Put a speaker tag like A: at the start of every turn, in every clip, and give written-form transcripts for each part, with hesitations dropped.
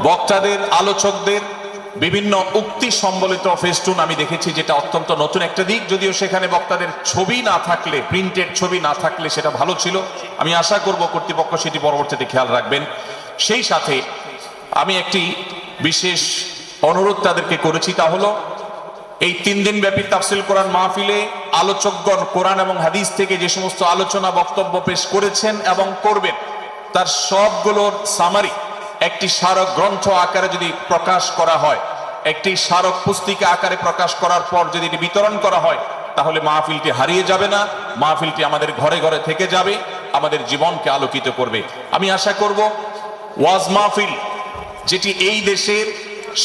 A: বক্তাদের, আলোচকদের বিভিন্ন উক্তি সম্বলিত ফেস্টুন আমি দেখেছি, যেটা অত্যন্ত নতুন একটা দিক। যদিও সেখানে বক্তাদের ছবি না থাকলে, প্রিন্টেড ছবি না থাকলে সেটা ভালো ছিল। আমি আশা করব কর্তৃপক্ষ সেটি পরবর্তীতে খেয়াল রাখবেন। সেই সাথে আমি একটি বিশেষ অনুরোধ তাদেরকে করেছি, তা হলো এই 3 দিন ব্যাপী তাফসীল কোরআন মাহফিলে আলোচকগণ কোরআন এবং হাদিস থেকে যে সমস্ত আলোচনা বক্তব্য পেশ করেছেন এবং করবেন, তার সবগুলোর সামারি একটি স্মারক গ্রন্থ আকারে যদি প্রকাশ করা হয়, একটি স্মারক পুস্তিকা আকারে প্রকাশ করার পর যদি এটি বিতরণ করা হয়, তাহলে মাহফিলটি হারিয়ে যাবে না, মাহফিলটি আমাদের ঘরে ঘরে থেকে যাবে, আমাদের জীবনকে আলোকিত করবে। আমি আশা করব ওয়াজ মাহফিল, যেটি এই দেশের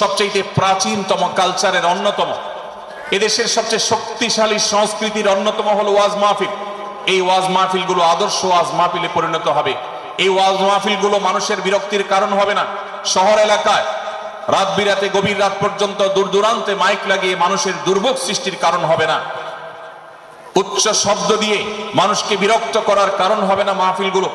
A: সবচেয়ে প্রাচীনতম কালচারের অন্যতম, এদেশের সবচেয়ে শক্তিশালী সংস্কৃতির অন্যতম হলো ওয়াজ মাহফিল। এই ওয়াজ মাহফিলগুলো আদর্শ ওয়াজ মাহফিলে পরিণত হবে। এই ওয়াজ মাহফিলগুলো মানুষের বিরক্তির কারণ হবে না। শহর এলাকায় রাত বিরাতে, গভীর রাত পর্যন্ত দূর দূরান্তে মাইক লাগিয়ে মানুষের দুর্ভোগ সৃষ্টির কারণ হবে না। উচ্চ শব্দ দিয়ে মানুষকে বিরক্ত করার কারণ হবে না মাহফিলগুলো।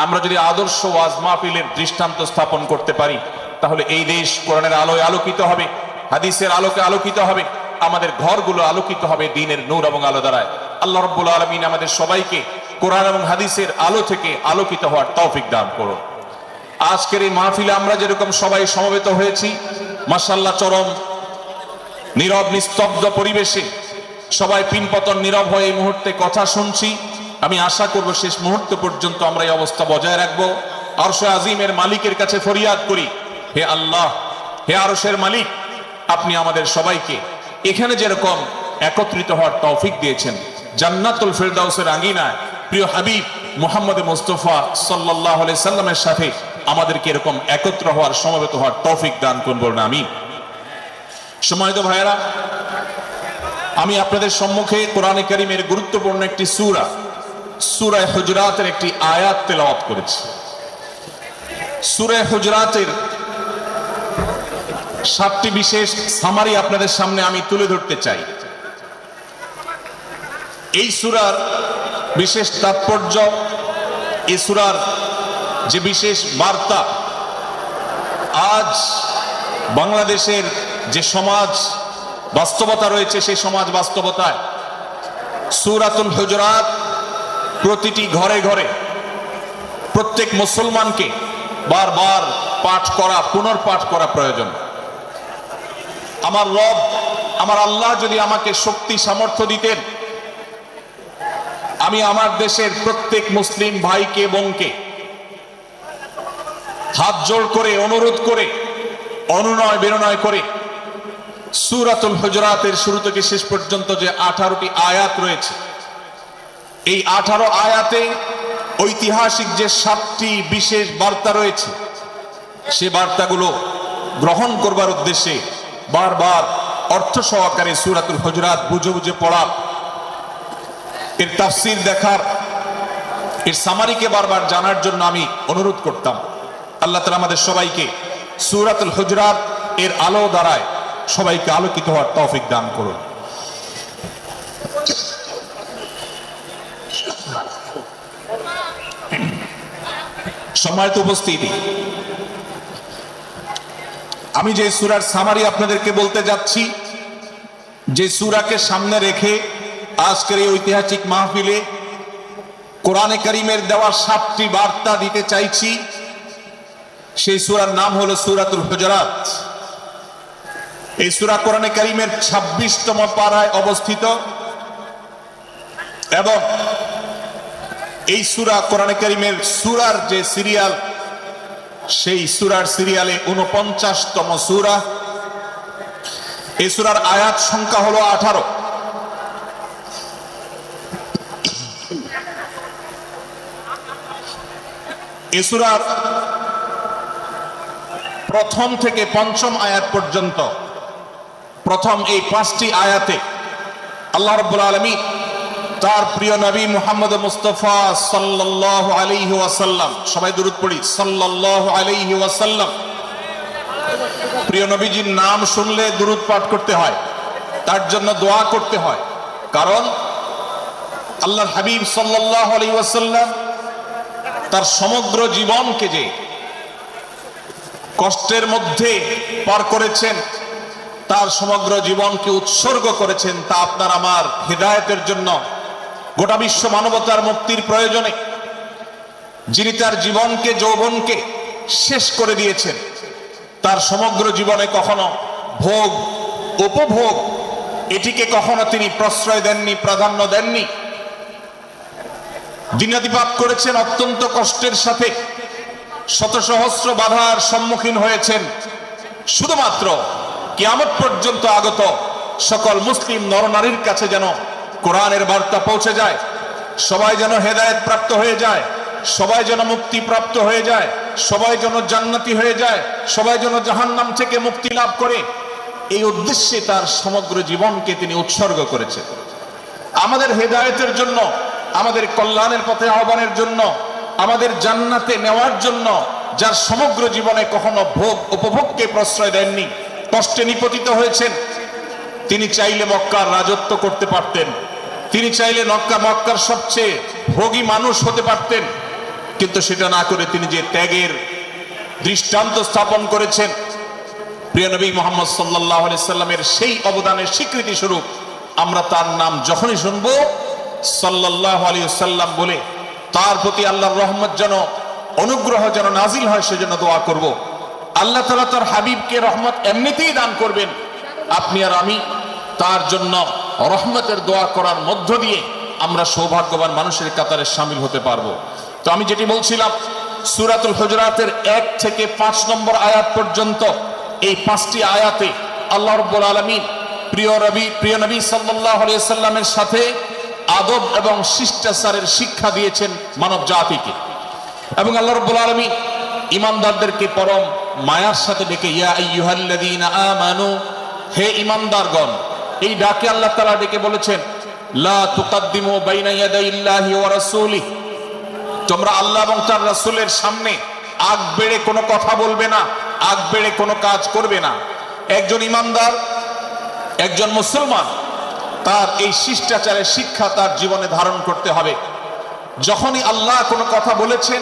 A: আমরা যদি আদর্শ ওয়াজ মাহফিলের দৃষ্টান্ত স্থাপন করতে পারি, তাহলে এই দেশ কোরআনের আলোয় আলোকিত হবে, হাদিসের আলোকে আলোকিত হবে, আমাদের ঘরগুলো আলোকিত হবে দ্বীনের নূর এবং আলো দ্বারায়। আল্লাহ রাব্বুল আলামিন আমাদের সবাইকে কোরআন এবং হাদিসের আলো থেকে আলোকিত হওয়ার তৌফিক দান করুন। আজকের এই মাহফিলে আমরা যেরকম সবাই সমবেত হয়েছি, মাশাআল্লাহ, চরম নীরব নিস্তব্ধ পরিবেশে সবাই পিনপতন নীরব হয়ে এই মুহূর্তে কথা শুনছি। আমি আশা করব শেষ মুহূর্ত পর্যন্ত আমরা এই অবস্থা বজায় রাখবো। আরশে আজিমের মালিকের কাছে ফরিয়াদ করি, হে আল্লাহ, হে আরশের মালিক, আপনি আমাদের সবাইকে এখানে যেরকম একত্রিত হওয়ার তৌফিক দিয়েছেন, জান্নাতুল ফেরদাউসের আঙ্গিনায় প্রিয় হাবিব মুহাম্মদ মুস্তাফা সাল্লাল্লাহু আলাইহি সাল্লামের সাথে আমাদেরকে এরকম একত্র হওয়ার, সমবেত হওয়ার তৌফিক দান করুন, বলুন আমিন। সম্মানিত ভাইয়েরা, আমি আপনাদের সম্মুখে কোরআনে কারীমের গুরুত্বপূর্ণ একটি সূরা, সূরা হুজুরাতের একটি আয়াত তেলাওয়াত করেছি। সূরা হুজুরাতের 7টি বিশেষ সামারি আপনাদের সামনে আমি তুলে ধরতে চাই। এই সূরার বিশেষ তাৎপর্য, এই সূরার যে বিশেষ বার্তা, আজ বাংলাদেশের যে সমাজ বাস্তবতা রয়েছে, সেই সমাজ বাস্তবতায় সূরাতুল হুজুরাত প্রতিটি ঘরে ঘরে প্রত্যেক মুসলমানকে বারবার পাঠ করা, পুনর্পাঠ করা প্রয়োজন। আমার রব, আমার আল্লাহ যদি আমাকে শক্তি সামর্থ্য দিতেন, আমি আমার দেশের প্রত্যেক মুসলিম ভাইকে বোনকে হাত জোড় করে, অনুরোধ করে, অনুনয় বিনয় করে সূরাতুল হুজুরাতের শুরু থেকে শেষ পর্যন্ত যে 18টি আয়াত রয়েছে, এই 18 আয়াতে ঐতিহাসিক যে 7টি বিশেষ বার্তা রয়েছে, সে বার্তাগুলো গ্রহণ করবার উদ্দেশ্যে বারবার অর্থ সহকারে সূরাতুল হুজুরাত বুঝে বুঝে পড়া, এর তাফসীর দেখার, এর সামারিকে বারবার জানার জন্য আমি অনুরোধ করতাম। আল্লাহ তাআলা আমাদের সবাইকে সূরাতুল হুজুরাত এর আলো দ্বারায় সবাইকে আলোকিত হওয়ার তৌফিক দান করুন। সম্মানিত উপস্থিতি, আমি যে সূরার সামারি আপনাদেরকে বলতে যাচ্ছি, যে সূরাকে সামনে রেখে আজকের এই ঐতিহাসিক মাহফিলে কোরআনে কারীমের দেওয়া 7টি বার্তা দিতে চাইছি, সেই সূরার নাম হলো সূরাতুল হুজুরাত। এই সূরা কোরআনে কারীমের 26তম পারায় অবস্থিত এবং এই সূরা কোরআনে কারীমের সূরার যে সিরিয়াল, সেই সূরার সিরিয়ালে 49তম সূরা। এই সূরার আয়াত সংখ্যা হলো 18। এই সূরার প্রথম থেকে পঞ্চম আয়াত পর্যন্ত, প্রথম এই 5টি আয়াতে আল্লাহ রাব্বুল আলামিন তার প্রিয় নবী মুহাম্মদ মুস্তাফা সাল্লাল্লাহু আলাইহি ওয়াসাল্লাম, সবাই দুরূদ পড়ি, সাল্লাল্লাহু আলাইহি ওয়াসাল্লাম, প্রিয় নবীজির নাম শুনলে দুরূদ পাঠ করতে হয়, তার জন্য দোয়া করতে হয়। কারণ আল্লাহর হাবিব সাল্লাল্লাহু আলাইহি ওয়াসাল্লাম তার সমগ্র জীবনকে যে কষ্টের মধ্যে পার করেছেন, তার সমগ্র জীবনকে উৎসর্গ করেছেন, তা আপনার আমার হিদায়াতের জন্য, গোটা বিশ্ব মানবতার মুক্তির প্রয়োজনে। যিনি তার জীবনকে, যৌবনকে শেষ করে দিয়েছেন, তার সমগ্র জীবনে কখনো ভোগ, উপভোগ এটিকে কখনো তিনি প্রশ্রয় দেননি, প্রাধান্য দেননি। দিনাতিপাত করেছেন অত্যন্ত কষ্টের সাথে, শত সহস্র বাধার সম্মুখীন হয়েছেন, শুধুমাত্র কিয়ামত পর্যন্ত আগত সকল মুসলিম নরনারীর কাছে যেন কোরআনের বার্তা পৌঁছে যায়, সবাই যেন হেদায়েত প্রাপ্ত হয়ে যায়, সবাই যেন মুক্তি প্রাপ্ত হয়ে যায়, সবাই যেন জান্নাতি হয়ে যায়, সবাই যেন জাহান্নাম থেকে মুক্তি লাভ করে। এই উদ্দেশ্যে তার সমগ্র জীবনকে তিনি উৎসর্গ করেছেন। আমাদের হেদায়েতের জন্য, আমাদের কল্যাণের পথে আহ্বানের জন্য, আমাদের জান্নাতে নেওয়ার জন্য, যার সমগ্র জীবনে কখনো ভোগ উপভোগকে প্রশ্রয় দেননি, কষ্টে নিপতিত হয়েছেন। তিনি চাইলে মক্কার রাজত্ব করতে পারতেন, তিনি চাইলে মক্কার সবচেয়ে ভোগী মানুষ হতে পারতেন, কিন্তু সেটা না করে তিনি যে ত্যাগের দৃষ্টান্ত স্থাপন করেছেন, প্রিয় নবী মুহাম্মদ সাল্লাল্লাহু আলাইহি সাল্লামের সেই অবদানের স্বীকৃতি স্বরূপ আমরা তার নাম যখনই শুনব সাল্লাল্লাহু আলাইহি সাল্লাম বলে তার প্রতি আল্লাহর রহমত যেন, অনুগ্রহ যেন নাজিল হয় সেজন্য দোয়া করব। আল্লাহ তাআলা তার হাবিবকে রহমত এমনিতেই দান করবেন, আপনি আর আমি তার জন্য রহমতের দোয়া করার মধ্য দিয়ে আমরা সৌভাগ্যবান মানুষের কাতারে শামিল হতে পারবো। তো আমি যেটি বলছিলাম, সূরাতুল হুজুরাতের 1 থেকে 5 নম্বর আয়াত পর্যন্ত এই 5টি আয়াতে আল্লাহ রাব্বুল আলামিন প্রিয় নবী সাল্লাল্লাহু আলাইহি সাল্লামের সাথে আদব এবং শিষ্টাচারের শিক্ষা দিয়েছেন মানব জাতিকে। এবং আল্লাহ রাব্বুল আলামিন ঈমানদারদেরকে পরম মায়ার সাথে ডেকে, ইয়া আইয়ুহাল্লাযীনা আমানু, হে ঈমানদারগণ, এই ডাকে আল্লাহ তাআলা ডেকে বলেছেন, লা তুকাদ্দিমু বাইনা ইয়াদাইল্লাহি ওয়া রাসূলিহি, তোমরা আল্লাহ এবং তার রাসূলের সামনে আগ বেড়ে কোনো কথা বলবে না, আগ বেড়ে কোনো কাজ করবে না। একজন ঈমানদার, একজন মুসলমান, তার এই শিষ্টাচারের শিক্ষা তার জীবনে ধারণ করতে হবে। যখনই আল্লাহ কোনো কথা বলেছেন,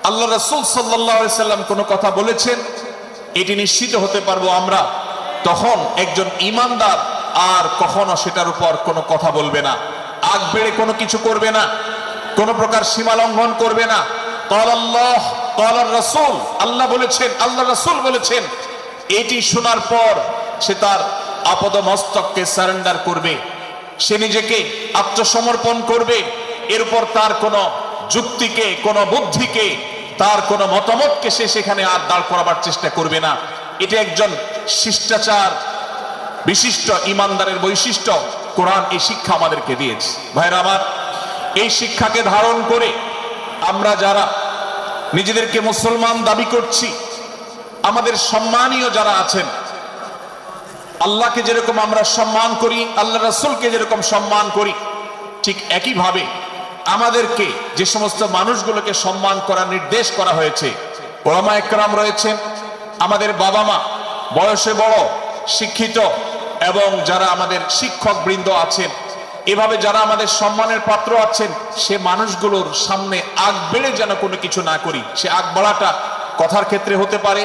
A: আল্লাহ রাসূল সাল্লাল্লাহু আলাইহি সাল্লাম কোনো কথা বলেছেন, এটি নিশ্চিত হতে পারবো আমরা, তখন একজন ঈমানদার আর কখনো সেটার উপর কোনো কথা বলবে না, আগ বেড়ে কোনো কিছু করবে না, কোনো প্রকার সীমা লঙ্ঘন করবে না। ক্বালাল্লাহ ক্বালার রাসূল, আল্লাহ বলেছেন, আল্লাহ রাসূল বলেছেন, এটি শোনার পর সে তার আপাদমস্তককে সারেন্ডার করবে, সে নিজেকে আত্মসমর্পণ করবে। এরপর তার কোনো যুক্তিকে, কোনো বুদ্ধিকে, তার কোনো মতামতকে সে সেখানে আর দাঁড় করাবার চেষ্টা করবে না। এটা একজন শিষ্টাচার বিশিষ্ট ঈমানদারের বৈশিষ্ট্য। কোরআন এই শিক্ষা আমাদেরকে দিয়েছে। ভাইরা আমার, এই শিক্ষাকে ধারণ করে আমরা যারা নিজেদেরকে মুসলমান দাবি করছি, আমাদের সম্মানীয় যারা আছেন, আল্লাহকে যেরকম আমরা সম্মান করি, আল্লাহ রাসূলকে যেরকম সম্মান করি, ঠিক একইভাবে আমাদেরকে যে সমস্ত মানুষগুলোকে সম্মান করার নির্দেশ করা হয়েছে, উলামা একরাম রয়েছেন, আমাদের বাবা মা, বয়সে বড়, শিক্ষিত, এবং যারা আমাদের শিক্ষক বৃন্দ আছেন, এভাবে যারা আমাদের সম্মানের পাত্র আছেন, সে মানুষগুলোর সামনে আগ বেড়ে যেন কোনো কিছু না করি। সে আগ বাড়াটা কথার ক্ষেত্রে হতে পারে,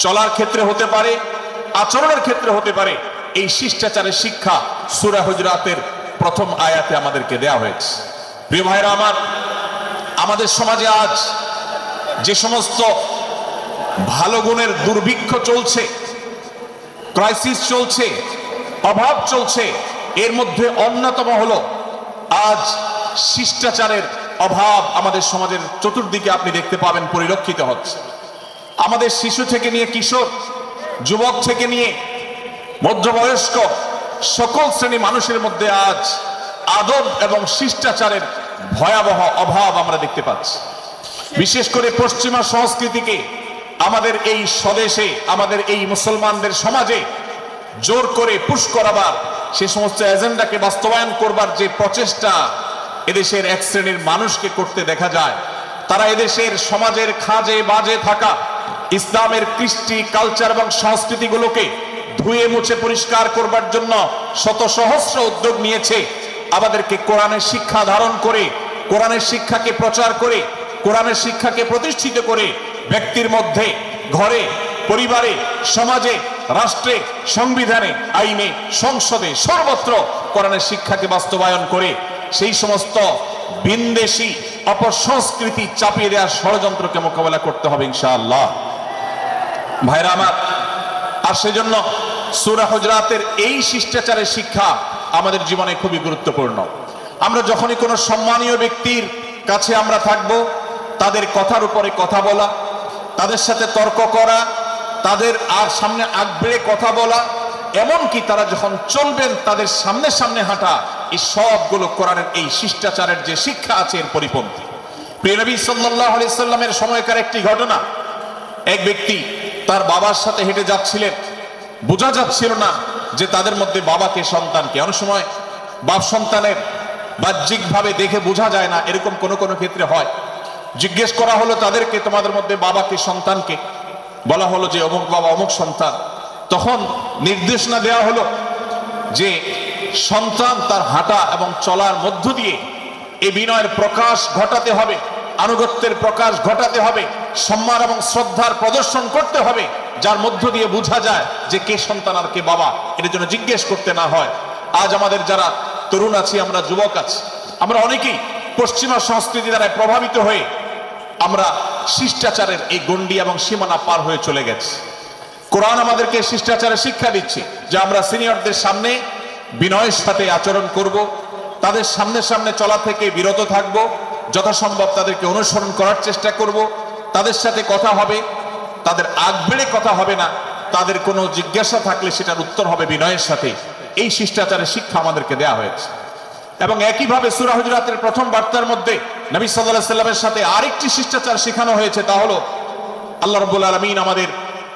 A: চলার ক্ষেত্রে হতে পারে, আচরণের ক্ষেত্রে হতে পারে। এই শিষ্টাচারের শিক্ষা সূরা হুজুরাতের প্রথম আয়াতে আমাদেরকে দেয়া হয়েছে। প্রিয় ভাইরা আমার, আমাদের সমাজে আজ যে সমস্ত ভালো গুণের দুর্ভিক্ষ চলছে, ক্রাইসিস চলছে, অভাব চলছে, এর মধ্যে অন্যতম হলো আজ শিষ্টাচারের অভাব। আমাদের সমাজের চতুর্দিকে আপনি দেখতে পাবেন পরিলক্ষিত হচ্ছে। আমাদের শিশু থেকে নিয়ে কিশোর, যুবক থেকে নিয়ে মধ্যবয়স্ক সকল শ্রেণী মানুষের মধ্যে আজ আদব এবং শিষ্টাচারের ভয়াবহ অভাব আমরা দেখতে পাচ্ছি। বিশেষ করে পশ্চিমা সংস্কৃতিকে আমাদের এই স্বদেশে, আমাদের এই মুসলমানদের সমাজে জোর করে পুশ করাবার, সে সমস্ত এজেন্ডাকে বাস্তবায়ন করবার যে প্রচেষ্টা এদেশের এক শ্রেণীর মানুষকে করতে দেখা যায়, তারা এদেশের সমাজের খাজে বাজে থাকা ইসলামের কৃষ্টি, কালচার এবং সংস্কৃতিগুলোকে ধুয়ে মুছে পরিষ্কার করবার জন্য শত সহস্র উদ্যোগ নিয়েছে। আমাদেরকে কোরআনের শিক্ষা ধারণ করে, কোরআনের শিক্ষাকে প্রচার করে, কোরআনের শিক্ষাকে প্রতিষ্ঠিত করে ব্যক্তির মধ্যে ঘরে, পরিবারে, সমাজে, রাষ্ট্রে, সংবিধানে, আইনে, সংসদে, সর্বত্র কোরআনের শিক্ষাকে বাস্তবায়ন করে সেই সমস্ত বিন্দেশী অপসংস্কৃতি চাপিয়ে দেওয়ার ষড়যন্ত্রকে মোকাবেলা করতে হবে ইনশাআল্লাহ। ভাইরা আমার, আর সেজন্য সূরা হুজরাতের এই শিষ্টাচারের শিক্ষা আমাদের জীবনে খুবই গুরুত্বপূর্ণ। আমরা যখনই কোনো সম্মানীয় ব্যক্তির কাছে আমরা থাকব, তাদের কথার উপরে কথা বলা, তাদের সাথে তর্ক করা, তাদের আর সামনে আগ বেড়ে কথা বলা, এমনকি তারা যখন চলবেন তাদের সামনে সামনে হাঁটা, এই সবগুলো কোরআনের এই শিষ্টাচারের যে শিক্ষা আছে এর পরিপন্থী। প্রিয় নবী সাল্লাল্লাহু আলাইহি সাল্লামের সময়কার একটি ঘটনা, এক ব্যক্তি তার বাবার সাথে হেঁটে যাচ্ছিলেন, বোঝা যাচ্ছিল না যে তাদের মধ্যে বাবাকে সন্তানকে। অনেক সময় বাপ সন্তানের বাহ্যিকভাবে দেখে বোঝা যায় না, এরকম কোনো কোনো ক্ষেত্রে হয়। জিজ্ঞেস করা হলো তাদেরকে, তোমাদের মধ্যে বাবাকে সন্তানকে? বলা হলো যে অমুক বাবা অমুক সন্তান। তখন নির্দেশনা দেওয়া হলো যে সন্তান তার হাঁটা এবং চলার মধ্য দিয়ে এই বিনয়ের প্রকাশ ঘটাতে হবে, আনুগত্যের প্রকাশ ঘটাতে হবে, সম্মান এবং শ্রদ্ধার প্রদর্শন করতে হবে, যার মধ্য দিয়ে বোঝা যায় যে কে সন্তান আর কে বাবা। এর জন্য জিজ্ঞেস করতে না হয়। আজ আমাদের যারা তরুণ আছি, আমরা যুবক আছি, আমরা অনেকেই পশ্চিমা সংস্কৃতি দ্বারা প্রভাবিত হয়ে আমরা শিষ্টাচারের এই গণ্ডি এবং সীমানা পার হয়ে চলে গেছি। কোরআন আমাদেরকে শিষ্টাচারের শিক্ষা দিচ্ছে যে আমরা সিনিয়রদের সামনে বিনয়ের সাথে আচরণ করব, তাদের সামনে সামনে চলা থেকে বিরত থাকব, যথাসম্ভব তাদেরকে অনুসরণ করার চেষ্টা করব, তাদের সাথে কথা হবে, তাদের আগ বেড়ে কথা হবে না, তাদের কোনো জিজ্ঞাসা থাকলে সেটার উত্তর হবে বিনয়ের সাথে। এই শিষ্টাচারের শিক্ষা আমাদেরকে দেওয়া হয়েছে। এবং একইভাবে সূরা হুজরাতের প্রথম বার্তার মধ্যে নবী সাল্লাল্লাহু আলাইহি সাল্লামের সাথে আরেকটি শিষ্টাচার শেখানো হয়েছে, তা হলো আল্লাহ রাব্বুল আলামিন আমাদের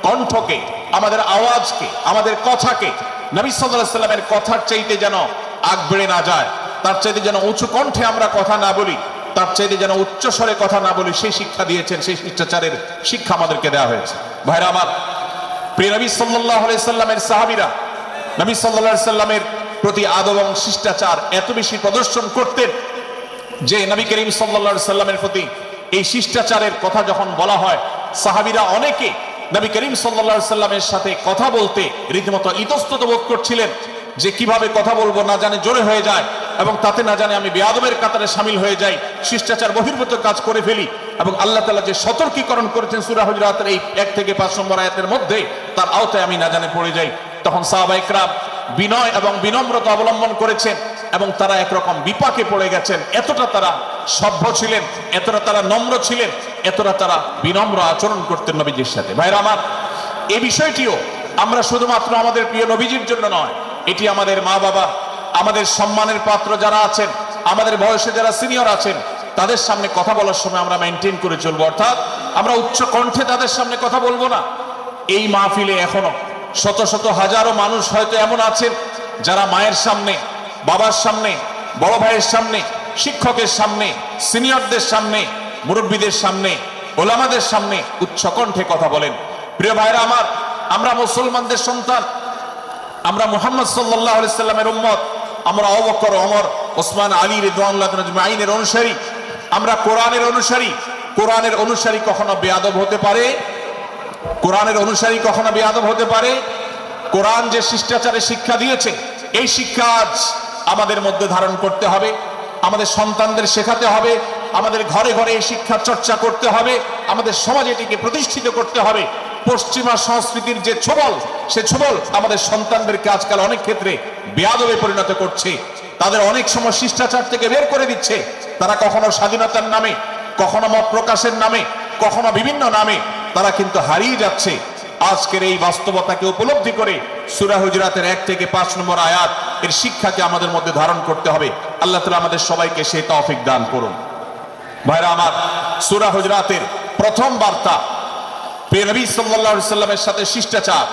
A: কণ্ঠকে, আমাদের আওয়াজকে, আমাদের কথাকে নবী সাল্লাল্লাহু আলাইহি সাল্লামের কথার চাইতে যেন আগ বেড়ে না যায়, তার চাইতে যেন উঁচু কণ্ঠে আমরা কথা না বলি, তার চাইতে যেন উচ্চ স্বরে কথা না বলি, সেই শিক্ষা দিয়েছেন। সেই শিষ্টাচারের শিক্ষা আমাদেরকে দেওয়া হয়েছে। ভাইরা আমার, প্রিয় নবী সাল্লাল্লাহু আলাইহি সাল্লামের সাহাবীরা নবী সাল্লাল্লাহু আলাইহি সাল্লামের প্রতি আদব এবং শিষ্টাচার এত বেশি প্রদর্শন করতেন যে নবী করিম সাল্লাল্লাহু আলাইহি সাল্লামের প্রতি এই শিষ্টাচারের কথা যখন বলা হয়, সাহাবীরা অনেকে নবী করিম সাল্লাল্লাহু আলাইহি সাল্লামের সাথে কথা বলতে রীতিমতো ইতস্তত বোধ করছিলেন যে কিভাবে কথা বলবো, না জানে জোরে হয়ে যায় এবং তাতে না জানে আমি বেয়াদবের কাতারে শামিল হয়ে যাই, শিষ্টাচার বহির্ভূত কাজ করে ফেলি। এবং আল্লাহ তাআলা যে সতর্কীকরণ করেছেন সূরা হুজরাতের এই 1 থেকে 5 নম্বর আয়াতের মধ্যে, তার আওতায় আমি না জানে পড়ে যাই। তখন সাহাবায়ে কেরাম বিনয় এবং বিনম্রতা অবলম্বন করেছেন এবং তারা একরকম বিপাকে পড়ে গেছেন। এতটা তারা সভ্য ছিলেন, এতটা তারা নম্র ছিলেন, এতটা তারা বিনম্র আচরণ করতেন নবীজির সাথে। ভাইরা আমার, এই বিষয়টিও আমরা শুধুমাত্র আমাদের প্রিয় নবীজির জন্য নয়, এটি আমাদের মা বাবা, আমাদের সম্মানের পাত্র যারা আছেন, আমাদের বয়সে যারা সিনিয়র আছেন, তাদের সামনে কথা বলার সময় আমরা মেনটেন করে চলবো। অর্থাৎ আমরা উচ্চ কণ্ঠে তাদের সামনে কথা বলবো না। এই মাহফিলে এখনো শত শত হাজারো মানুষ হয়তো এমন আছেন যারা মায়ের সামনে, বাবার সামনে, বড় ভাইয়ের সামনে, শিক্ষকের সামনে, সিনিয়রদের সামনে, মুরব্বীদের সামনে, ওলামাদের সামনে উচ্চ কণ্ঠে কথা বলেন। প্রিয় ভাইরা আমার, আমরা মুসলমানদের সন্তান, আমরা মুহাম্মদ সাল্লাল্লাহু আলাইহি সাল্লামের উম্মত, আমরা আবু বকর, ওমর, ওসমান, আলী রাদিয়াল্লাহু আজমাইনের অনুসারী, আমরা কোরআনের অনুসারী। কোরআনের অনুসারী কখনো বেয়াদব হতে পারে? কোরআনের অনুসারী কখনো বেয়াদব হতে পারে? কোরআন যে শিষ্টাচারের শিক্ষা দিয়েছে, এই শিক্ষা আজ আমাদের মধ্যে ধারণ করতে হবে, আমাদের সন্তানদের শেখাতে হবে, আমাদের ঘরে ঘরে এই শিক্ষা চর্চা করতে হবে, আমাদের সমাজে এটিকে প্রতিষ্ঠিত করতে হবে। পশ্চিমা সংস্কৃতির যে ছোবল, সে ছোবল আমাদের সন্তানদেরকে আজকাল অনেক ক্ষেত্রে বেয়াদবে পরিণত করছে, তাদের অনেক সময় শিষ্টাচার থেকে বের করে দিচ্ছে। তারা কখনো স্বাধীনতার নামে, কখনো মত প্রকাশের নামে, কখনো বিভিন্ন নামে তারা কিন্তু হারিয়ে যাচ্ছে। আজকের এই বাস্তবতাকে উপলব্ধি করে সূরা হুজরাতের 1 থেকে 5 নম্বর আয়াত এর শিক্ষাকে আমাদের মধ্যে ধারণ করতে হবে। আল্লাহ তাআলা আমাদের সবাইকে সেই তৌফিক দান করুন। ভাইরা আমার, সূরা হুজরাতের প্রথম বার্তা প্রিয় নবী সাল্লাল্লাহু আলাইহি সাল্লামের সাথে শিষ্টাচার।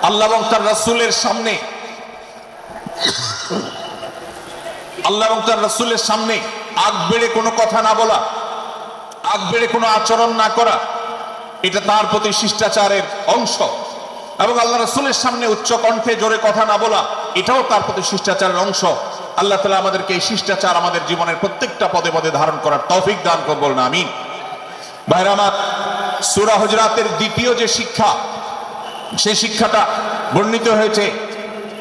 A: আল্লাহ এবং তার রাসূলের সামনে, আল্লাহ এবং তার রাসূলের সামনে আগ বেড়ে কোনো কথা না বলা, আগ বেড়ে কোনো আচরণ না করা, এটা তার প্রতি শিষ্টাচারের অংশ। এবং আল্লাহ রাসূলের সামনে উচ্চ কণ্ঠে জোরে কথা না বলা, এটাও তার প্রতি শিষ্টাচারের অংশ। আল্লাহ তাআলা আমাদেরকে এই শিষ্টাচার আমাদের জীবনের প্রত্যেকটা পদে পদে ধারণ করার তৌফিক দান করুন, আমিন। ভাইরা আমার, সূরা হুজরাতের দ্বিতীয় যে শিক্ষা, সেই শিক্ষাটা বর্ণিত হয়েছে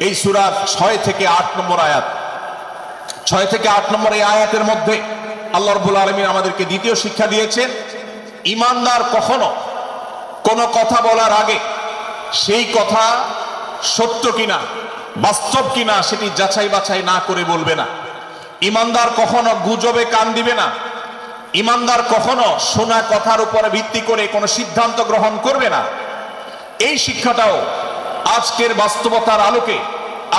A: এই সূরার 6 থেকে 8 নম্বর আয়াত। 6 থেকে 8 নম্বর এই আয়াতের মধ্যে আল্লাহ রাব্বুল আলামিন আমাদেরকে দ্বিতীয় শিক্ষা দিয়েছেন, ঈমানদার কখনো কোনো কথা বলার আগে সেই কথা সত্য কিনা, বাস্তব কিনা সেটি যাচাই বাছাই না করে বলবে না। ঈমানদার কখনো গুজবে কান দিবে না। ঈমানদার কখনো শোনা কথার উপরে ভিত্তি করে কোনো সিদ্ধান্ত গ্রহণ করবে না। এই শিক্ষাটাও আজকের বাস্তবতার আলোকে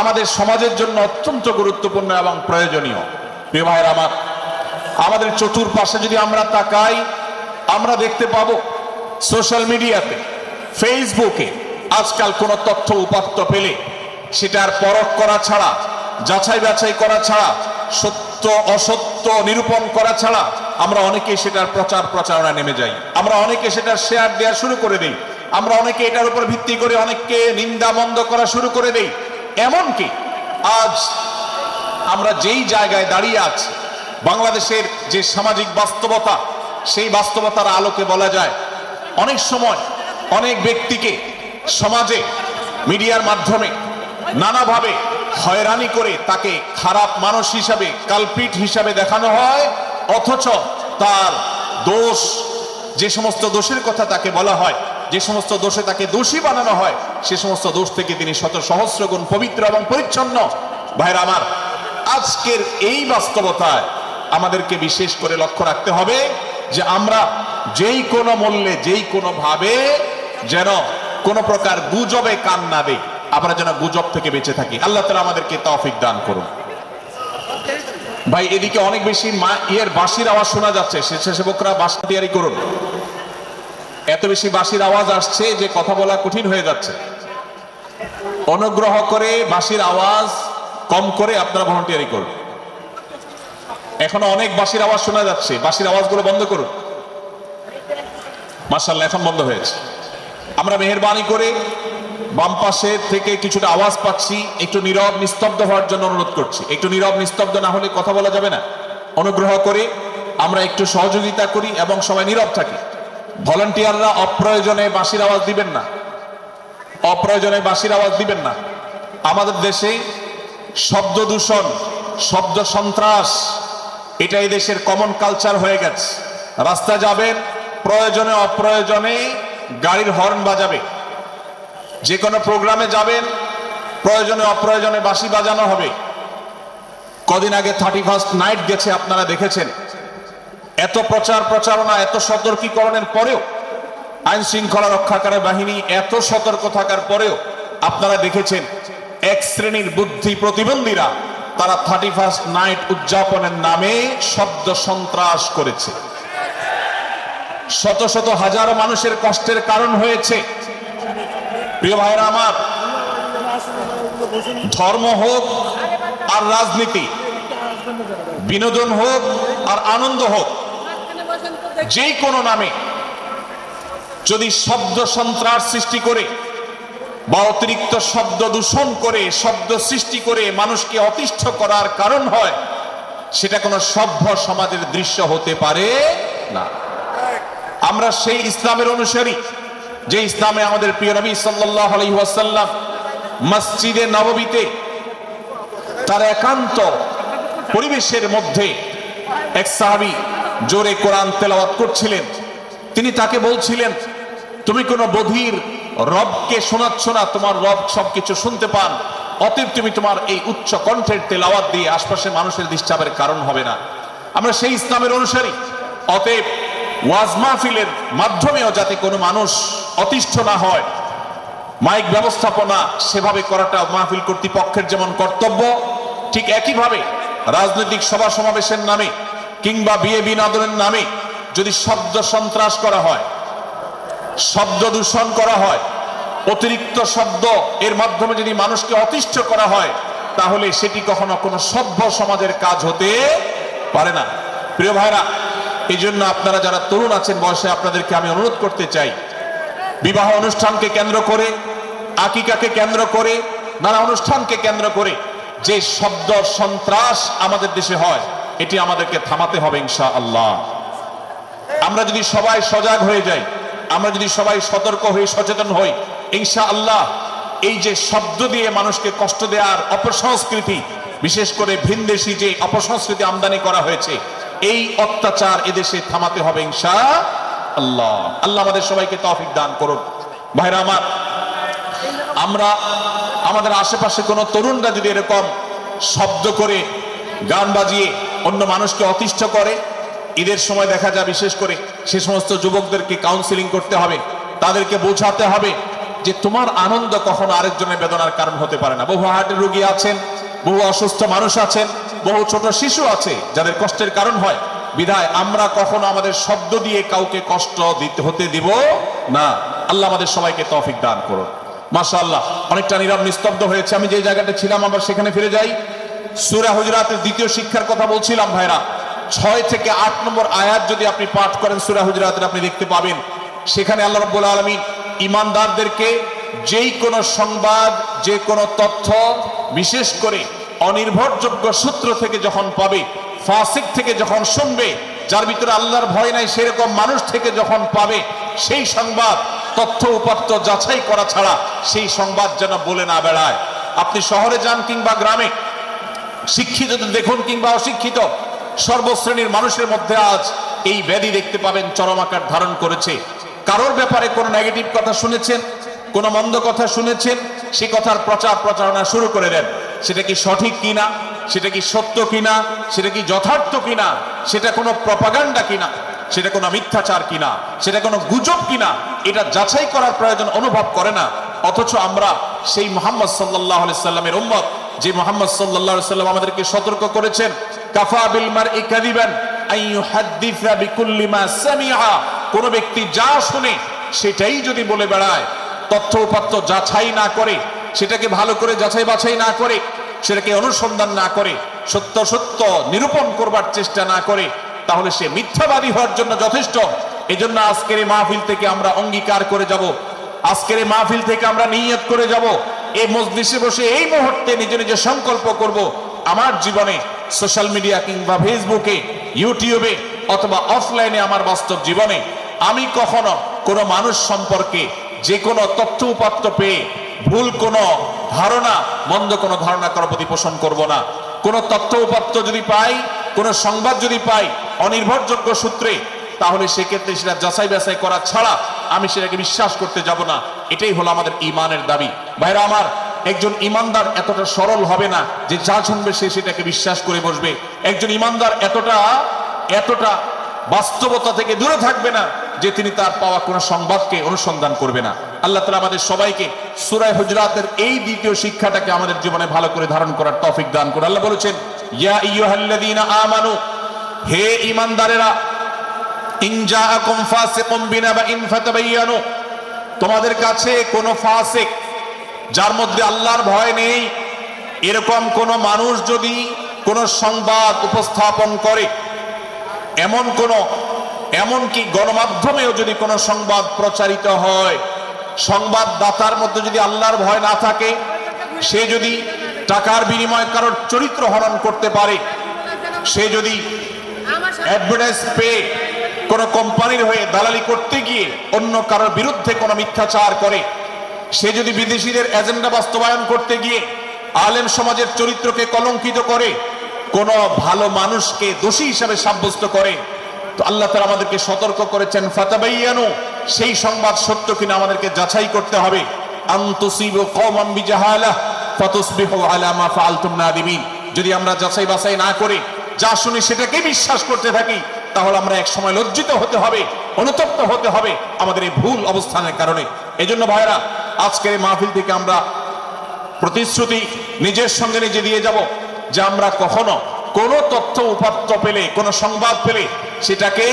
A: আমাদের সমাজের জন্য অত্যন্ত গুরুত্বপূর্ণ এবং প্রয়োজনীয়। প্রিয় ভাইয়েরা আমার, আমাদের চতুর্পাশে যদি আমরা তাকাই, আমরা দেখতে পাবো সোশ্যাল মিডিয়াতে, ফেসবুকে আজকাল কোনো তথ্য উপাত্ত পেলে সেটার পরখ করা ছাড়া, যাচাই বাছাই করা ছাড়া, সত্য অসত্য নিরূপণ করা ছাড়া আমরা অনেকে সেটার প্রচারণা নেমে যাই। আমরা অনেকে সেটার শেয়ার দেওয়া শুরু করে দিই। আমরা অনেকে এটার উপর ভিত্তি করে অনেককে নিন্দা মন্দ করা শুরু করে দেই। এমনকি আজ আমরা যেই জায়গায় দাঁড়িয়ে আছি, বাংলাদেশের যে সামাজিক বাস্তবতা, সেই বাস্তবতার আলোকে বলা যায় অনেক সময় অনেক ব্যক্তিকে সমাজে মিডিয়ার মাধ্যমে নানাভাবে হয়রানি করে তাকে খারাপ মানুষ হিসাবে, কালপিট হিসাবে দেখানো হয়, অথচ তার দোষ, যে সমস্ত দোষের কথা তাকে বলা হয়, যে সমস্ত দোষে তাকে দোষী বানানো হয়, সে সমস্ত দোষ থেকে তিনি শত সহস্র গুণ পবিত্র এবং পরিচ্ছন্ন। ভাইরা আমার, আজকের এই বাস্তবতায় আমাদেরকে বিশেষ করে লক্ষ্য রাখতে হবে যে আমরা যেই কোনো মূল্যে, যেই কোনো ভাবে যেন কোনো প্রকার গুজবে কান না দেই, আমরা যেন গুজব থেকে বেঁচে থাকি। আল্লাহ তাআলা আমাদেরকে তৌফিক দান করুন। ভাই, এদিকে অনেক বেশি বাঁশির আওয়াজ শোনা যাচ্ছে, স্বেচ্ছাসেবকরা বাঁশি তৈরি করুন। এত বেশি বাঁশির আওয়াজ আসছে যে কথা বলা কঠিন হয়ে যাচ্ছে। অনুগ্রহ করে বাঁশির আওয়াজ কম করে আপনারা ভলান্টিয়ারি করুন। এখনো অনেক বাঁশির আওয়াজ শোনা যাচ্ছে, বাঁশির আওয়াজগুলো বন্ধ করুন। মাশাআল্লাহ, এখন বন্ধ হয়েছে। আমরা মেহেরবানি করে বাম পাশে থেকে কিছুটা আওয়াজ পাচ্ছি, একটু নীরব নিস্তব্ধ হওয়ার জন্য অনুরোধ করছি। একটু নীরব নিস্তব্ধ না হলে কথা বলা যাবে না। অনুগ্রহ করে আমরা একটু সহযোগিতা করি এবং সবাই নীরব থাকি। ভলান্টিয়াররা অপ্রয়োজনে বাঁশির আওয়াজ দিবেন না, অপ্রয়োজনে বাঁশির আওয়াজ দিবেন না। আমাদের দেশে শব্দ দূষণ, শব্দ সন্ত্রাস, এটা এই দেশের কমন কালচার হয়ে গেছে। রাস্তা যাবেন, প্রয়োজনে অপ্রয়োজনে গাড়ির হর্ন বাজাবে। যে কোনো প্রোগ্রামে যাবেন, প্রয়োজনে অপ্রয়োজনে বাঁশি বাজানো হবে। কদিন আগে 31st নাইট গেছে, আপনারা দেখেছেন। এত প্রচারণা, এত সতর্কীকরণের পরেও, আইন শৃঙ্খলা রক্ষাকারী বাহিনী এত সতর্ক থাকার পরেও আপনারা দেখেছেন এক শ্রেণীর বুদ্ধি প্রতিবন্ধীরা তারা 31st নাইট উদযাপনের নামে শব্দ সন্ত্রাস করেছে। শত শত হাজার মানুষের কষ্টের কারণ হয়েছে। প্রিয় ভাইরা আমার, ধর্ম হোক আর রাজনীতি, বিনোদন হোক আর আনন্দ হোক, যে কোনো নামে যদি শব্দ সন্ত্রাস সৃষ্টি করে বা অতিরিক্ত শব্দ দূষণ করে, শব্দ সৃষ্টি করে মানুষকে অতিষ্ঠ করার কারণ হয়, সেটা কোনো সভ্য সমাজের দৃশ্য হতে পারে না। আমরা সেই ইসলামের অনুসারী যে ইসলামে আমাদের প্রিয় নবী সাল্লাল্লাহু আলাইহি ওয়াসাল্লাম মসজিদে নববীতে তার একান্ত পরিবেশের মধ্যে এক সাহাবী জোরে কোরআন তেলাওয়াত করছিলেন। তিনি তাকে বলছিলেন, তুমি কোনো বধির রবকে শোনাচ্ছ না, তোমার রব সবকিছু শুনতে পান, অতএব তুমি তোমার এই উচ্চ কণ্ঠের তেলাওয়াত দিয়ে আশপাশে মানুষের ডিস্টার্বের কারণ হবে না। আমরা সেই ইসলামের অনুসারী, অতএব ওয়াজ মাহফিলের মাধ্যমেও যাতে কোনো মানুষ অতিষ্ঠ না হয়, মাইক ব্যবস্থাপনা সেভাবে করাটা মাহফিল কর্তৃপক্ষের যেমন কর্তব্য, ঠিক একইভাবে রাজনৈতিক সভা সমাবেশের নামে কিংবা বিয়ে বিনোদনের নামে যদি শব্দ সন্ত্রাস করা হয়, শব্দ দূষণ করা হয়, অতিরিক্ত শব্দ এর মাধ্যমে যদি মানুষকে অতিষ্ঠ করা হয়, তাহলে সেটি কখনো কোনো সভ্য সমাজের কাজ হতে পারে না। প্রিয় ভাইরা, এই জন্য আপনারা যারা তরুণ আছেন বয়সে, আপনাদেরকে আমি অনুরোধ করতে চাই, বিবাহ অনুষ্ঠানকে কেন্দ্র করে, আকিকাকে কেন্দ্র করে, নানা অনুষ্ঠানকে কেন্দ্র করে যে শব্দ সন্ত্রাস আমাদের দেশে হয়, এটি আমাদেরকে থামাতে হবে ইনশাআল্লাহ। আমরা যদি সবাই সজাগ হয়ে যাই, আমরা যদি সবাই সতর্ক হই, সচেতন হই, ইনশাআল্লাহ এই যে শব্দ দিয়ে মানুষকে কষ্ট দেওয়ার অপসংস্কৃতি, বিশেষ করে ভিনদেশি যে অপসংস্কৃতি আমদানি করা হয়েছে, এই অত্যাচার এদেশে থামাতে হবে ইনশাআল্লাহ। আল্লাহ আমাদের সবাইকে তৌফিক দান করুন। ভাইরা আমার, আমরা আমাদের আশেপাশে কোনো তরুণরা যদি এরকম শব্দ করে, গান বাজিয়ে অন্য মানুষকে অতিষ্ঠ করে, ঈদের সময় দেখা যায় বিশেষ করে সে সমস্ত যুবকদেরকে কাউন্সিলিং করতে হবে, তাদেরকে বোঝাতে হবে যে তোমার আনন্দ কখনো আরেকজনের বেদনার কারণ হতে পারে না। বহু হার্টের রোগী আছেন, বহু অসুস্থ মানুষ আছেন, বহু ছোট শিশু আছে যাদের কষ্টের কারণ হয়। বিধায় আমরা কখনো আমাদের শব্দ দিয়ে কাউকে কষ্ট হতে দিব না। আল্লাহ আমাদের সবাইকে তৌফিক দান করুন। মাশাআল্লাহ, অনেকটা নীরব নিস্তব্ধ হয়েছে। আমি যে জায়গাটা ছিলাম আবার সেখানে ফিরে যাই। সূরা হুজুরাতের দ্বিতীয় শিক্ষার কথা বলছিলাম ভাইরা। 6 থেকে 8 নম্বর আয়াত যদি আপনি পাঠ করেন সূরা হুজুরাতের, আপনি দেখতে পাবেন সেখানে আল্লাহ রাব্বুল আলামিন ঈমানদারদেরকে যেই কোনো সংবাদ, যে কোনো তথ্য, বিশেষ করে অনির্ভরযোগ্য সূত্র থেকে যখন পাবে, ফাসিক থেকে যখন শুনবে, যার ভিতরে আল্লাহর ভয় নাই সেরকম মানুষ থেকে যখন পাবে, সেই সংবাদ তথ্য উপাত্ত যাচাই করা ছাড়া সেই সংবাদ যেন বলে না বেড়ায়। আপনি শহরে যান কিংবা গ্রামে, শিক্ষিত দেখুন কিংবা অশিক্ষিত, সর্বশ্রেণীর মানুষের মধ্যে আজ এই ব্যাধি দেখতে পাবেন চরম আকার ধারণ করেছে। কারোর ব্যাপারে কোনো নেগেটিভ কথা শুনেছেন, কোনো মন্দ কথা শুনেছেন, সে কথার প্রচার প্রচারণা শুরু করে দেন। সেটা কি সঠিক কিনা, সেটা কি সত্য কিনা, সেটা কি যথার্থ কিনা, সেটা কোনো প্রপাগান্ডা কিনা, সেটা কোনো মিথ্যাচার কিনা, সেটা কোনো গুজব কিনা, এটা যাচাই করার প্রয়োজন অনুভব করে না। অথচ আমরা সেই মুহাম্মদ সাল্লাল্লাহু আলাইহি সাল্লামের উম্মত, যে মুহাম্মদ সাল্লাল্লাহু আলাইহি সাল্লাম আমাদেরকে সতর্ক করেছেন, কাফা বিল মারই কাযিবান আন ইউহাদ্দিসা বিকুল্লি মা সামিআ, কোন ব্যক্তি যা শুনে সেটাই যদি বলে বেড়ায়, তথ্য উপাত্ত যাচাই না করে, সেটাকে ভালো করে যাচাই বাছাই না করে, সেটাকে অনুসন্ধান না করে, সত্য সত্য নিরূপণ করবার চেষ্টা না করে, তাহলে সে মিথ্যাবাদী হওয়ার জন্য যথেষ্ট। এজন্য আজকের এই মাহফিল থেকে আমরা অঙ্গীকার করে যাব, আজকের এই মাহফিল থেকে আমরা নিয়ত করে যাব, এই মজলিসে বসে এই মুহূর্তে নিজে নিজে সংকল্প করব, আমার জীবনে সোশ্যাল মিডিয়া কিংবা ফেসবুকে, ইউটিউবে অথবা অফলাইনে, আমার বাস্তব জীবনে আমি কখনো কোনো মানুষ সম্পর্কে যে কোনো তথ্য উপাত্ত পেয়ে ভুল কোনো ধারণা, মন্দ কোনো ধারণা করার প্রতি পোষণ করব না। কোনো তথ্য উপাত্ত যদি পাই, কোনো সংবাদ যদি পাই অনির্ভরযোগ্য সূত্রে, তাহলে সেক্ষেত্রে সেটা যাচাই বাছাই করা ছাড়া আমি সেটাকে বিশ্বাস করতে যাব না। এটাই হলো আমাদের ঈমানের দাবি। ভাইরা আমার, একজন ঈমানদার এতটা সরল হবে না যে যা শুনবে সে সেটাকে বিশ্বাস করে বসবে। একজন ঈমানদার এতটা বাস্তবতা থেকে দূরে থাকবে না যে তিনি তার পাওয়া কোনো সংবাদকে অনুসন্ধান করবে না। আল্লাহ তাআলা আমাদের সবাইকে সূরা হুজুরাতের এই দ্বিতীয় শিক্ষাটাকে আমাদের জীবনে ভালো করে ধারণ করার তৌফিক দান করুন। আল্লাহ বলেছেন, ইয়া আইয়ুহাল্লাযীনা আমানু, হে ঈমানদারেরা, ইন জাআকুম ফাসিকুম বিনাবাইন ফাতাবায়ানু, তোমাদের কাছে কোনো ফাসিক, যার মধ্যে আল্লাহর ভয় নেই, এরকম কোন মানুষ যদি কোন সংবাদ উপস্থাপন করে, এমনকি গণমাধ্যমেও যদি কোনো সংবাদ প্রচারিত হয়, সংবাদদাতার মধ্যে যদি আল্লাহর ভয় না থাকে, সে যদি টাকার বিনিময়ে কারোর চরিত্র হরণ করতে পারে, সে যদি অ্যাডভার্টাইজ পেয়ে কোনো কোম্পানির হয়ে দালালি করতে গিয়ে অন্য কারোর বিরুদ্ধে কোনো মিথ্যাচার করে, সে যদি বিদেশিদের এজেন্ডা বাস্তবায়ন করতে গিয়ে আলেম সমাজের চরিত্রকে কলঙ্কিত করে, কোন ভালো মানুষকে দোষী হিসাবে সাব্যস্ত করে, তো আল্লাহ তাআলা আমাদেরকে সতর্ক করেছেন, ফাতাবায়ানু, সেই সংবাদ সত্য কিনা আমাদেরকে যাচাই করতে হবে। আন তুসিবু কওমান বিজাহালাহ ফাতুসবিহু আলা মা ফাআলতুম নাদিমিন, যদি আমরা যাচাই বাছাই না করে যা শুনি সেটাকে বিশ্বাস করতে থাকি, তাহলে আমরা এক সময় লজ্জিত হতে হবে, অনুতপ্ত হতে হবে আমাদের এই ভুল অবস্থানের কারণে। এজন্য ভাইরা, আজকের এই মাহফিল থেকে আমরা প্রতিশ্রুতি নিজের সঙ্গে নিজে দিয়ে যাব যে আমরা কখনো কোনো তথ্য উপাত্ত পেলে, কোনো সংবাদ পেলে, সেটাকে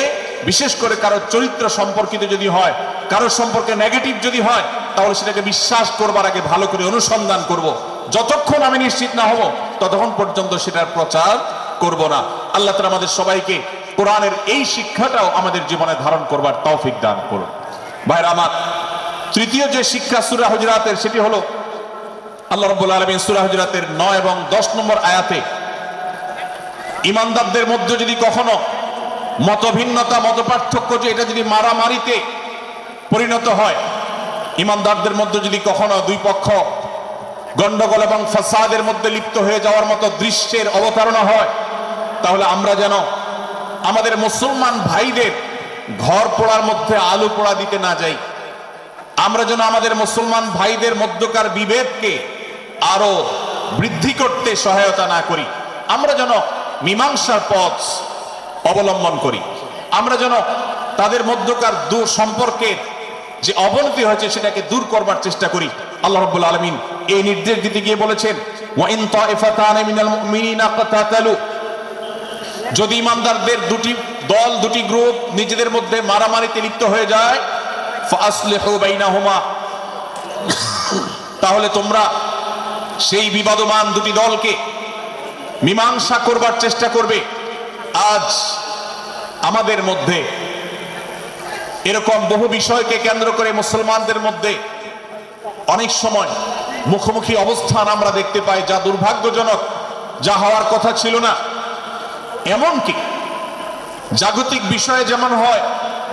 A: বিশেষ করে কারো চরিত্র সম্পর্কিত যদি হয়, কারো সম্পর্কে নেগেটিভ যদি হয়, তাহলে সেটাকে বিশ্বাস করবার আগে ভালো করে অনুসন্ধান করব। যতক্ষণ আমি নিশ্চিত না হব ততক্ষণ পর্যন্ত সেটার প্রচার করব না। আল্লাহ তাআলা আমাদের সবাইকে কোরআনের এই শিক্ষাটাও আমাদের জীবনে ধারণ করবার তৌফিক দান করুন। ভাইরা আমার, তৃতীয় যে শিক্ষা সূরা হুজুরাতের, সেটি হলো আল্লাহ রাব্বুল আলামিন সূরা হুজুরাতের 9 এবং 10 নম্বর আয়াতে ঈমানদারদের মধ্যে যদি কখনো মতভিন্নতা, মতপার্থক্য, যে এটা যদি মারামারিতে পরিণত হয়, ইমানদারদের মধ্যে যদি কখনো দুই পক্ষ গন্ডগোল এবং ফাসাদের মধ্যে লিপ্ত হয়ে যাওয়ার মতো দৃশ্যের অবতারণা হয়, তাহলে আমরা যেন আমাদের মুসলমান ভাইদের ঘর পোড়ার মধ্যে আলু পোড়া দিতে না যাই। আমরা যেন আমাদের মুসলমান ভাইদের মধ্যকার বিভেদকে আরো বৃদ্ধি করতে সহায়তা না করি। আমরা যেন মীমাংসার পথ অবলম্বন করি। আমরা যেন তাদের মধ্যকার সম্পর্কের যে অবনতি হয়েছে সেটাকে দূর করবার চেষ্টা করি। আল্লাহ রাব্বুল আলামিন এই নির্দেশ দিতে গিয়ে বলেছেন, ওয়া ইন তাইফাতানি মিনাল মুমিনিনা ইকতাতালু, যদি ইমানদারদের দুটি দল, দুটি গ্রুপ নিজেদের মধ্যে মারামারিতে লিপ্ত হয়ে যায়, ফাসলিহু বাইনাহুমা, তাহলে তোমরা সেই বিবাদমান দুটি দলকে মীমাংসা করবার চেষ্টা করবে। আজ আমাদের মধ্যে এরকম বহু বিষয়কে কেন্দ্র করে মুসলমানদের মধ্যে অনেক সময় মুখোমুখি অবস্থান আমরা দেখতে পাই, যা দুর্ভাগ্যজনক, যা হওয়ার কথা ছিল না। এমনকি জাগতিক বিষয়ে যেমন হয়,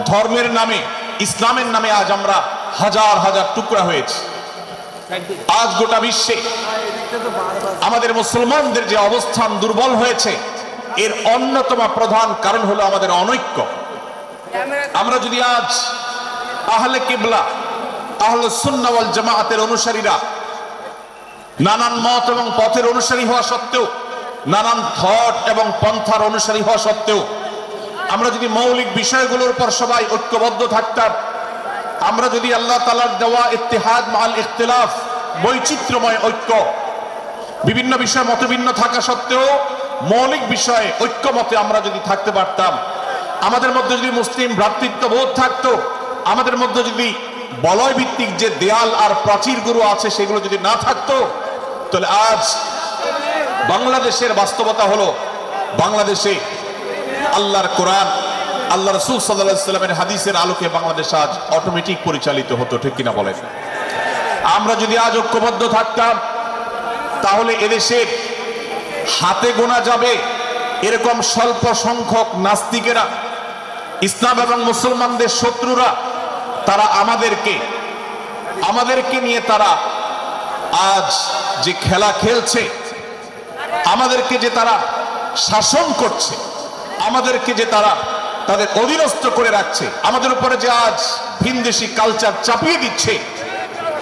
A: ধর্মের নামে, ইসলামের নামে আজ আমরা হাজার হাজার টুকরা হয়েছি। আজ গোটা বিশ্বে আমাদের মুসলমানদের যে অবস্থান দুর্বল হয়েছে, এর অন্যতম প্রধান কারণ হলো আমাদের অনৈক্য। আমরা যদি আজ আহলে কিবলা, আহলে সুন্নাহ ওয়াল জামাআতের অনুসারীরা নানান মত এবং পথের অনুসারী হওয়া সত্ত্বেও, নানান থট এবং পন্থার অনুসারী হওয়া সত্ত্বেও, আমরা যদি মৌলিক বিষয়গুলোর উপর সবাই ঐক্যবদ্ধ থাকতাম, আমরা যদি আল্লাহ তাআলার দেওয়া ইত্তিহাদ মাল ইখতিলাফ, বৈচিত্র্যময় ঐক্য, বিভিন্ন বিষয়ে মতভিন্ন থাকা সত্ত্বেও মৌলিক বিষয়ে ঐক্যমতে আমরা যদি থাকতে পারতাম, আমাদের মধ্যে যদি মুসলিম ভ্রাতৃত্ববোধ থাকতো, আমাদের মধ্যে যদি বলয় ভিত্তিক যে দেয়াল আর প্রাচীরগুলো আছে সেগুলো যদি না থাকতো, তাহলে আজ বাংলাদেশের বাস্তবতা হলো, বাংলাদেশে আল্লাহর কোরআন, আল্লাহ রাসূল সাল্লাল্লাহু আলাইহি ওয়াসাল্লামের হাদিসের আলোকে বাংলাদেশ আজ অটোমেটিক পরিচালিত হতো, ঠিক কিনা বলেন? আমরা যদি আজ ঐক্যবদ্ধ থাকতাম, তাহলে এদেশে হাতে গোনা যাবে এরকম স্বল্প সংখ্যক নাস্তিকেরা, ইসলাম এবং মুসলমানদের শত্রুরা, তারা আমাদেরকে নিয়ে তারা আজ যে খেলা খেলছে, আমাদেরকে যে তারা শাসন করছে, আমাদেরকে যে তারা তাদের অধীনস্থ করে রাখছে, আমাদের উপরে যে আজ ভিনদেশি কালচার চাপিয়ে দিচ্ছে,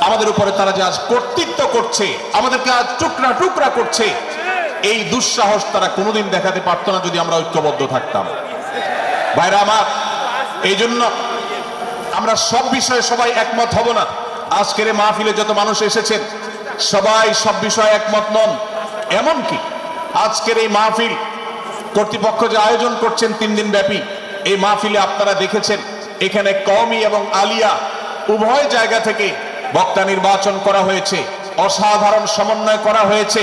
A: আমাদের উপরে তারা যে আজ কর্তৃত্ব করছে, আমাদেরকে আজ টুকরা টুকরা করছে, এই দুঃসাহস তারা কোনোদিন দেখাতে পারতো না যদি আমরা ঐক্যবদ্ধ থাকতাম। ভাইরা আমার, এই জন্য আমরা সব বিষয়ে সবাই একমত হব না। আজকের এই মাহফিলে যত মানুষ এসেছেন সবাই সব বিষয়ে একমত নন। এমনকি আজকের এই মাহফিল কর্তৃপক্ষ যে আয়োজন করছেন 3 দিন ব্যাপী, এই মাহফিলে আপনারা দেখেছেন এখানে কওমি এবং আলিয়া উভয় জায়গা থেকে বক্তা নির্বাচন করা হয়েছে, অসাধারণ সমন্বয় করা হয়েছে।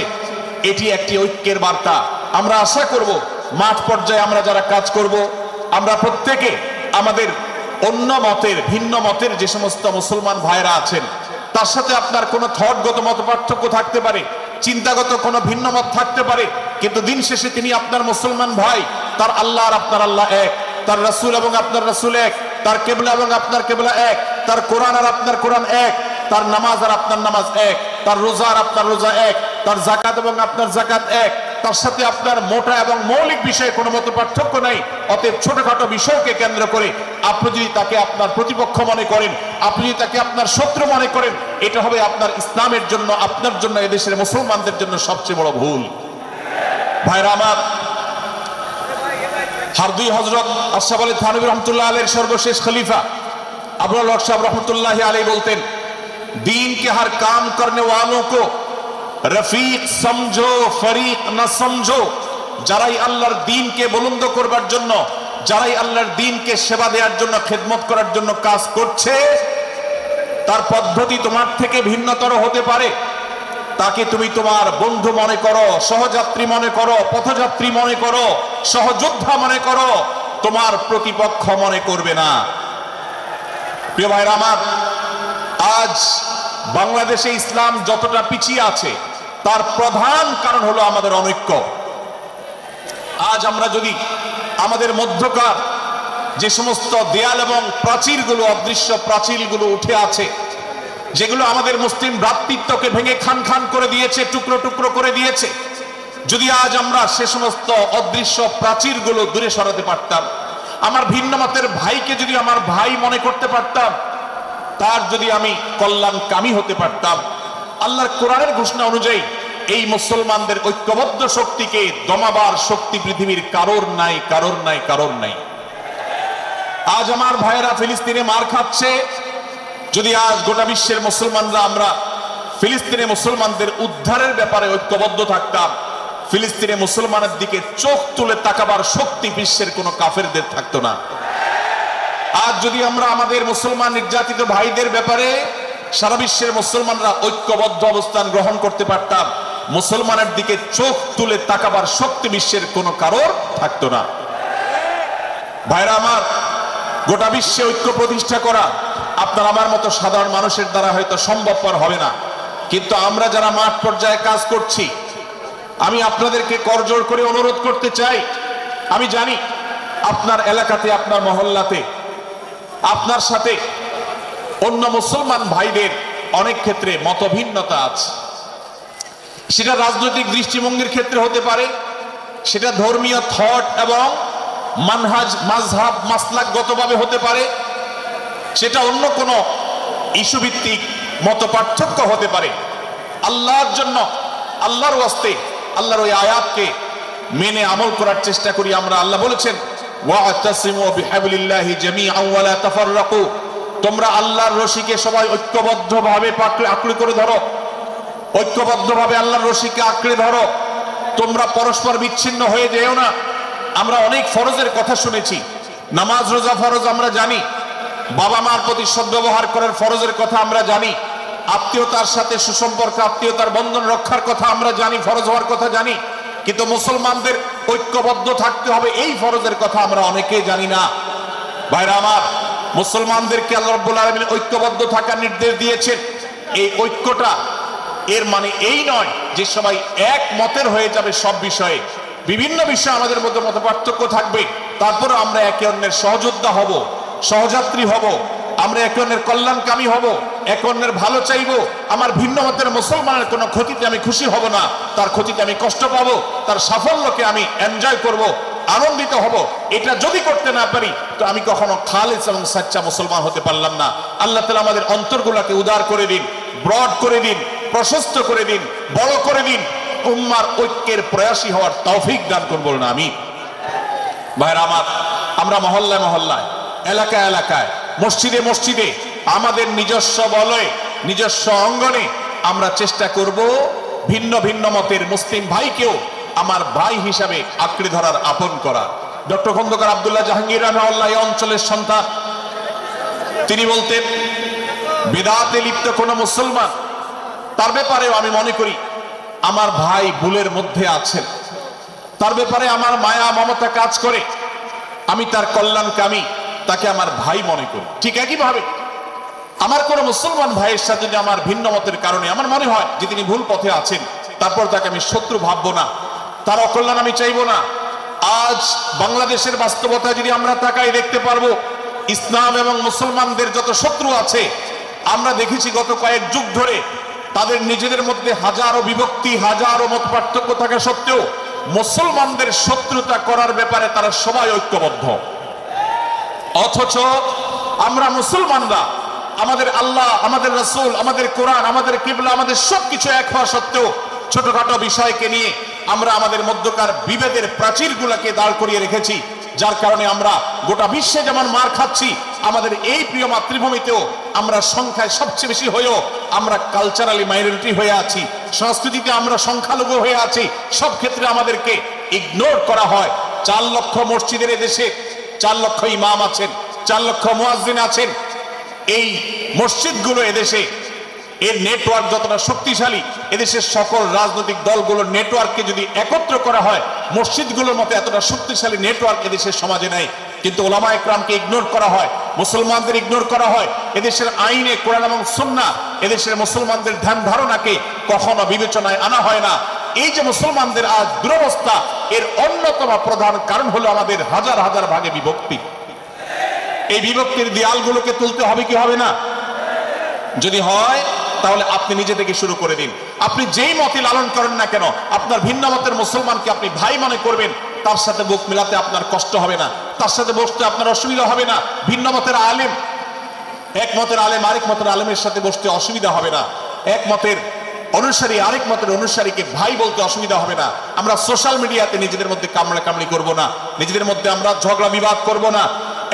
A: এটি একটি ঐক্যের বার্তা। আমরা আশা করব মাঠ পর্যায়ে আমরা যারা কাজ করব, আমরা প্রত্যেকে আমাদের অন্য মতের, ভিন্ন মতের যে সমস্ত মুসলমান ভাইরা আছেন, তার সাথে আপনার কোনো থটগত মত পার্থক্য থাকতে পারে, চিন্তাগত কোনো ভিন্ন মত থাকতে পারে, কিন্তু দিন শেষে তিনি আপনার মুসলমান ভাই। তার আল্লাহ আর আপনার আল্লাহ এক, তার রাসূল এবং আপনার রাসূল এক, তার কিবলা এবং আপনার কিবলা এক, তার কোরআন আর আপনার কোরআন এক, তার নামাজ আর আপনার নামাজ এক, তার রোজা আর আপনার রোজা এক, তার যাকাত এবং আপনার যাকাত এক, তার সাথে আপনার মোটা এবং মৌলিক বিষয়ে কোনো মত পার্থক্য নাই। অতএব ছোটখাটো বিষয়কে কেন্দ্র করে আপনি যদি তাকে আপনার প্রতিপক্ষ মনে করেন, আপনি যদি তাকে আপনার শত্রু মনে করেন, এটা হবে আপনার ইসলামের জন্য, আপনার জন্য, এদেশের মুসলমানদের জন্য সবচেয়ে বড় ভুল। ভাইরা আমার, হারদুই হযরত আশরাফ আলী থানভী রহমতুল্লাহ আলাইহির সর্বশেষ খলিফা আবুল হক সাহেব রহমতুল্লাহ আলাইহি বলতেন, दीन के हर काम करने वालों को रफीक समझो, फरीक न समझो। যারাই আল্লাহর দ্বীনকে বুলন্দ করবার জন্য, যারাই আল্লাহর দ্বীনকে সেবা দেওয়ার জন্য, খেদমত করার জন্য কাজ করছে, তার পদ্ধতি তোমার থেকে ভিন্নতর হতে পারে। তাকে তুমি তোমার বন্ধু মনে করো, সহযাত্রী মনে করো, পথযাত্রী মনে করো, সহযোদ্ধা মনে করো, তোমার প্রতিপক্ষ মনে করবে না। প্রিয় ভাইরা আমার, আজ বাংলাদেশে ইসলাম যতটা পিছিয়ে আছে তার প্রধান কারণ হলো আমাদের অনৈক্য। আজ আমরা যদি আমাদের মধ্যকার যে সমস্ত দেয়াল এবং প্রাচীরগুলো, অদৃশ্য প্রাচীরগুলো উঠে আছে, যেগুলো আমাদের মুসলিম ভ্রাতৃত্বকে ভেঙে খান খান করে দিয়েছে, টুকরো টুকরো করে দিয়েছে, যদি আজ আমরা সে সমস্ত অদৃশ্য প্রাচীরগুলো দূরে সরাতে পারতাম, আমার ভিন্ন মতের ভাইকে যদি আমার ভাই মনে করতে পারতাম, তার যদি আমি কল্যাণকামী হতে পারতাম, আল্লাহর কোরআনের ঘোষণা অনুযায়ী এই মুসলমানদের ঐক্যবদ্ধ শক্তিকে দমাবার শক্তি পৃথিবীর কারোর নাই, কারোর নাই, কারোর নাই। আজ আমার ভাইয়েরা ফিলিস্তিনে মার খাচ্ছে, যদি আজ গোটা বিশ্বের মুসলমানরা আমরা ফিলিস্তিনে মুসলমানদের উদ্ধারের ব্যাপারে ঐক্যবদ্ধ থাকতাম, ফিলিস্তিনে মুসলমানের দিকে চোখ তুলে তাকাবার শক্তি বিশ্বের কোনো কাফেরদের থাকতো না। আজ যদি আমরা আমাদের মুসলমান নির্যাতিত ভাইদের ব্যাপারে সারা বিশ্বের মুসলমানরা ঐক্যবদ্ধ অবস্থান গ্রহণ করতে পারতাম, মুসলমানের দিকে চোখ তুলে তাকাবার শক্তি বিশ্বের কোনো কারোর থাকতো না। ভাইরা আমার, গোটা বিশ্বে ঐক্য প্রতিষ্ঠা করা আপনার আমার মতো সাধারণ মানুষের দ্বারা হয়তো সম্ভবপর হবে না, কিন্তু আমরা যারা মাঠ পর্যায়ে কাজ করছি, আমি আপনাদেরকে করজোড় করে অনুরোধ করতে চাই, আমি জানি আপনার এলাকাতে, আপনার মহল্লাতে আপনার সাথে অন্য মুসলমান ভাইদের অনেক ক্ষেত্রে মতভিন্নতা আছে। সেটা রাজনৈতিক দৃষ্টিভঙ্গির ক্ষেত্রে হতে পারে, সেটা ধর্মীয় থট এবং মানহাজ মাযহাব মাসলাকগতভাবে হতে পারে, সেটা অন্য কোনো ইস্যু ভিত্তিক মত পার্থক্য হতে পারে। আল্লাহর জন্য, আল্লাহর ওয়াস্তে, আল্লাহর ওই আয়াতকে মেনে আমল করার চেষ্টা করি আমরা। আল্লাহ বলেছেন, ওয়াতাসিমু বিহাবলিল্লাহি জামিআন ওয়া লা তাফাররাকু, তোমরা আল্লাহর রশিকে সবাই ঐক্যবদ্ধভাবে আঁকড়ে করে ধরো, ঐক্যবদ্ধভাবে আল্লাহর রশিকে আঁকড়ে ধরো, তোমরা পরস্পর বিচ্ছিন্ন হয়ে যেও না। আমরা অনেক ফরজের কথা শুনেছি, নামাজ রোজা ফরজ আমরা জানি, বাবা মার প্রতি সদ্ব্যবহার করার ফরজের কথা আমরা জানি, আত্মীয়তার সাথে সুসম্পর্ক, আত্মীয়তার বন্ধন রক্ষার কথা আমরা জানি, ফরজ হওয়ার কথা জানি, কিন্তু মুসলমানদের ঐক্যবদ্ধ থাকতে হবে এই ফরজের কথা আমরা অনেকেই জানি না। ভাইরা আমার, মুসলমানদেরকে আল্লাহ রাব্বুল আলামিন ঐক্যবদ্ধ থাকার নির্দেশ দিয়েছেন। এই ঐক্যটা এর মানে এই নয় যে সবাই এক মতের হয়ে যাবে সব বিষয়ে, বিভিন্ন বিষয়ে আমাদের মধ্যে মত পার্থক্য থাকবে, তারপরে আমরা একে অন্যের সহযোদ্ধা হব, সহযাত্রী হব, আমরা একে অন্যের কল্যাণকামী হব, একে অন্যের ভালো চাইবো। আমার ভিন্ন মতের মুসলমানের কোনো ক্ষতিতে আমি খুশি হব না, তার ক্ষতিতে আমি কষ্ট পাবো, তার সাফল্যকে আমি এনজয় করব, আনন্দিত হব। এটা যদি করতে না পারি তো আমি কখনো খালেস এবং সাচ্চা মুসলমান হতে পারলাম না। আল্লাহ তাআলা আমাদের অন্তরগুলোকে উদার করে দিন, ব্রড করে দিন, প্রশস্ত করে দিন, বড় করে দিন, উম্মার ঐক্যের প্রয়াসী হওয়ার তৌফিক দান করুন বলুন আমিন। ভাইরা আমার, আমরা মহল্লায় মহল্লায়, এলাকায় এলাকায়, মসজিদে মসজিদে, আমাদের নিজস্ব বলয়ে, নিজস্ব অঙ্গনে আমরা চেষ্টা করব ভিন্ন ভিন্ন মতের মুসলিম ভাইকেও আমার ভাই হিসাবে আঁকড়ে ধরার, আপন করা। ডক্টর খন্দকার আব্দুল্লাহ জাহাঙ্গীর রাহিমাহুল্লাহ এই অঞ্চলের সন্তান, তিনি বলতেন, বিদআতে লিপ্ত কোন মুসলমান, তার ব্যাপারেও আমি মনে করি আমার ভাই ভুলের মধ্যে আছেন, তার ব্যাপারে আমার মায়া মমতা কাজ করে, আমি তার কল্যাণকামী, তাকে আমার ভাই মনে করি। ঠিক একইভাবে আমার কোন মুসলমান ভাইয়ের সাথে যদি আমার ভিন্ন মতের কারণে আমার মনে হয় যে তিনি ভুল পথে আছেন, তারপর তাকে আমি শত্রু ভাববো না, তার অকল্যাণ আমি চাইবো না। আজ বাংলাদেশের বাস্তবতা যদি আমরা তাকাই, দেখতে পারবো ইসলাম এবং মুসলমানদের যত শত্রু আছে, আমরা দেখেছি গত কয়েক যুগ ধরে তাদের নিজেদের মধ্যে হাজারো বিভক্তি, হাজারো মত পার্থক্য থাকা সত্ত্বেও মুসলমানদের শত্রুতা করার ব্যাপারে তারা সবাই ঐক্যবদ্ধ। অথচ আমরা মুসলমানরা আমাদের আল্লাহ, আমাদের রাসূল, আমাদের কোরআন, আমাদের কিবলা, আমাদের সবকিছু এক হওয়া সত্ত্বেও ছোটখাটো বিষয়কে নিয়ে আমরা আমাদের মধ্যকার বিভেদের প্রাচীরগুলোকে দাঁড় করিয়ে রেখেছি, যার কারণে আমরা গোটা বিশ্বে যেমন মার খাচ্ছি, আমাদের এই প্রিয় মাতৃভূমিতেও আমরা সংখ্যায় সবচেয়ে বেশি হয়েও আমরা কালচারালি মাইনরিটি হয়ে আছি, সংস্কৃতিতে আমরা সংখ্যালঘু হয়ে আছি, সব ক্ষেত্রে আমাদেরকে ইগনোর করা হয়। 4 লক্ষ মসজিদের এদেশে 4 লক্ষ ইমাম আছেন, 4 লক্ষ মুয়াজ্জিন আছেন। এই মসজিদগুলো এদেশে, এর নেটওয়ার্ক যতটা শক্তিশালী, এদেশের সকল রাজনৈতিক দলগুলোর নেটওয়ার্ককে যদি একত্র করা হয়, মসজিদগুলোর মতো এতটা শক্তিশালী নেটওয়ার্ক এদেশের সমাজে নাই। কিন্তু ওলামা একরামকে ইগনোর করা হয়, মুসলমানদের ইগনোর করা হয়। এদেশের আইনে কোরআন এবং সুন্নাহ, এদেশের মুসলমানদের ধ্যান ধারণাকে কখনো বিবেচনায় আনা হয় না। এই যে মুসলমানদের আজ দুরবস্থা, এর অন্যতম প্রধান কারণ হলো আমাদের হাজার হাজার ভাগে বিভক্তি। এই বিভক্তির দেয়ালগুলোকে তুলতে হবে কি হবে না? যদি হয় তাহলে আপনি নিজে থেকে শুরু করে দিন। আপনি যেই মতে লালন করেন না কেন, আপনার ভিন্ন মতের মুসলমানকে আপনি ভাই মনে করবেন, তার সাথে বুক মিলাতে আপনার কষ্ট হবে না, তার সাথে বসতে আপনার অসুবিধা হবে না। ভিন্ন মতের আলেম, এক মতের আলেম আরেক মতের আলেমের সাথে বসতে অসুবিধা হবে না। এক মতের অনুসারী আরেক মতের অনুসারীকে ভাই বলতে অসুবিধা হবে না। আমরা সোশ্যাল মিডিয়াতে নিজেদের মধ্যে কামড়াকামড়ি করব না, নিজেদের মধ্যে আমরা ঝগড়া বিবাদ করব না।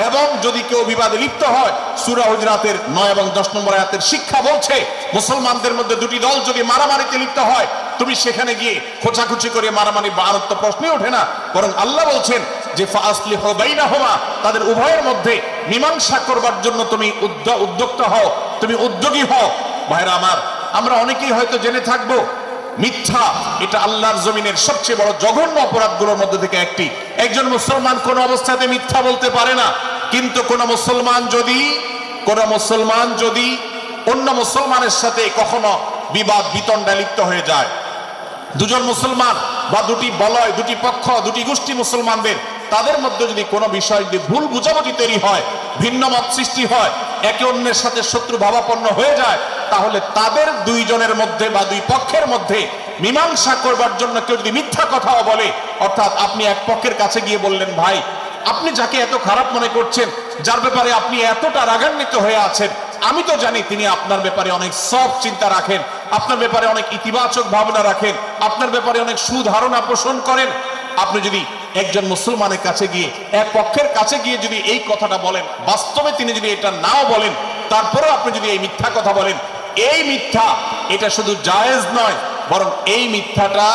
A: এবং যদি কেউ বিবাদে লিপ্ত হয়, সূরা হুজরাতের 9 এবং 10 নম্বর আয়াতের শিক্ষা বলছে, মুসলমানদের মধ্যে দুটি দল যদি মারামারিতে লিপ্ত হয়, তুমি সেখানে গিয়ে খোঁচাখুচি করে মারামারি বাড়ানোর তো প্রশ্নই ওঠে না। বরং আল্লাহ বলছেন যে ফাসলিহু বাইনাহুমা, তাদের উভয়ের মধ্যে মীমাংসা করবার জন্য তুমি উদ্যোক্তা হও, তুমি উদ্যোগী হও। ভাইরা আমার, আমরা অনেকেই হয়তো জেনে থাকবো মিথ্যা এটা আল্লাহর জমিনের সবচেয়ে বড় জঘন্য অপরাধগুলোর মধ্যে থেকে একটি। একজন মুসলমান কোন অবস্থাতে মিথ্যা বলতে পারে না, কিন্তু কোন মুসলমান যদি অন্য মুসলমানের সাথে কখনো বিবাদ বিতণ্ডা লিপ্ত হয়ে যায়, দুজন মুসলমান বা দুটি বলয়, দুটি পক্ষ, দুটি গোষ্ঠী মুসলমানদের, তাদের মধ্যে যদি কোনো বিষয় যদি ভুল বুঝাবুঝি তৈরি হয়, ভিন্ন মত সৃষ্টি হয়, একে অন্যের সাথে শত্রু ভাবাপন্ন হয়ে যায়, তাহলে তাদের দুইজনের মধ্যে বা দুই পক্ষের মধ্যে মীমাংসা করবার জন্য কেউ যদি মিথ্যা কথাও বলে, অর্থাৎ আপনি এক পক্ষের কাছে গিয়ে বললেন, ভাই আপনি যাকে এত খারাপ মনে করছেন, যার ব্যাপারে আপনি এতটা রাগান্বিত হয়ে আছেন, আমি তো জানি তিনি আপনার ব্যাপারে অনেক সফট চিন্তা রাখেন, আপনার ব্যাপারে অনেক ইতিবাচক ভাবনা রাখেন, আপনার ব্যাপারে অনেক সুধারণা পোষণ করেন। আপনি যদি একজন মুসলমানের কাছে গিয়ে, এক পক্ষের কাছে গিয়ে যদি এই কথাটা বলেন, বাস্তবে তিনি যদি এটা নাও বলেন, তারপরেও আপনি যদি এই মিথ্যা কথা বলেন, এই মিথ্যা এটা শুধু জায়েজ নয়, বরং এই মিথ্যাটা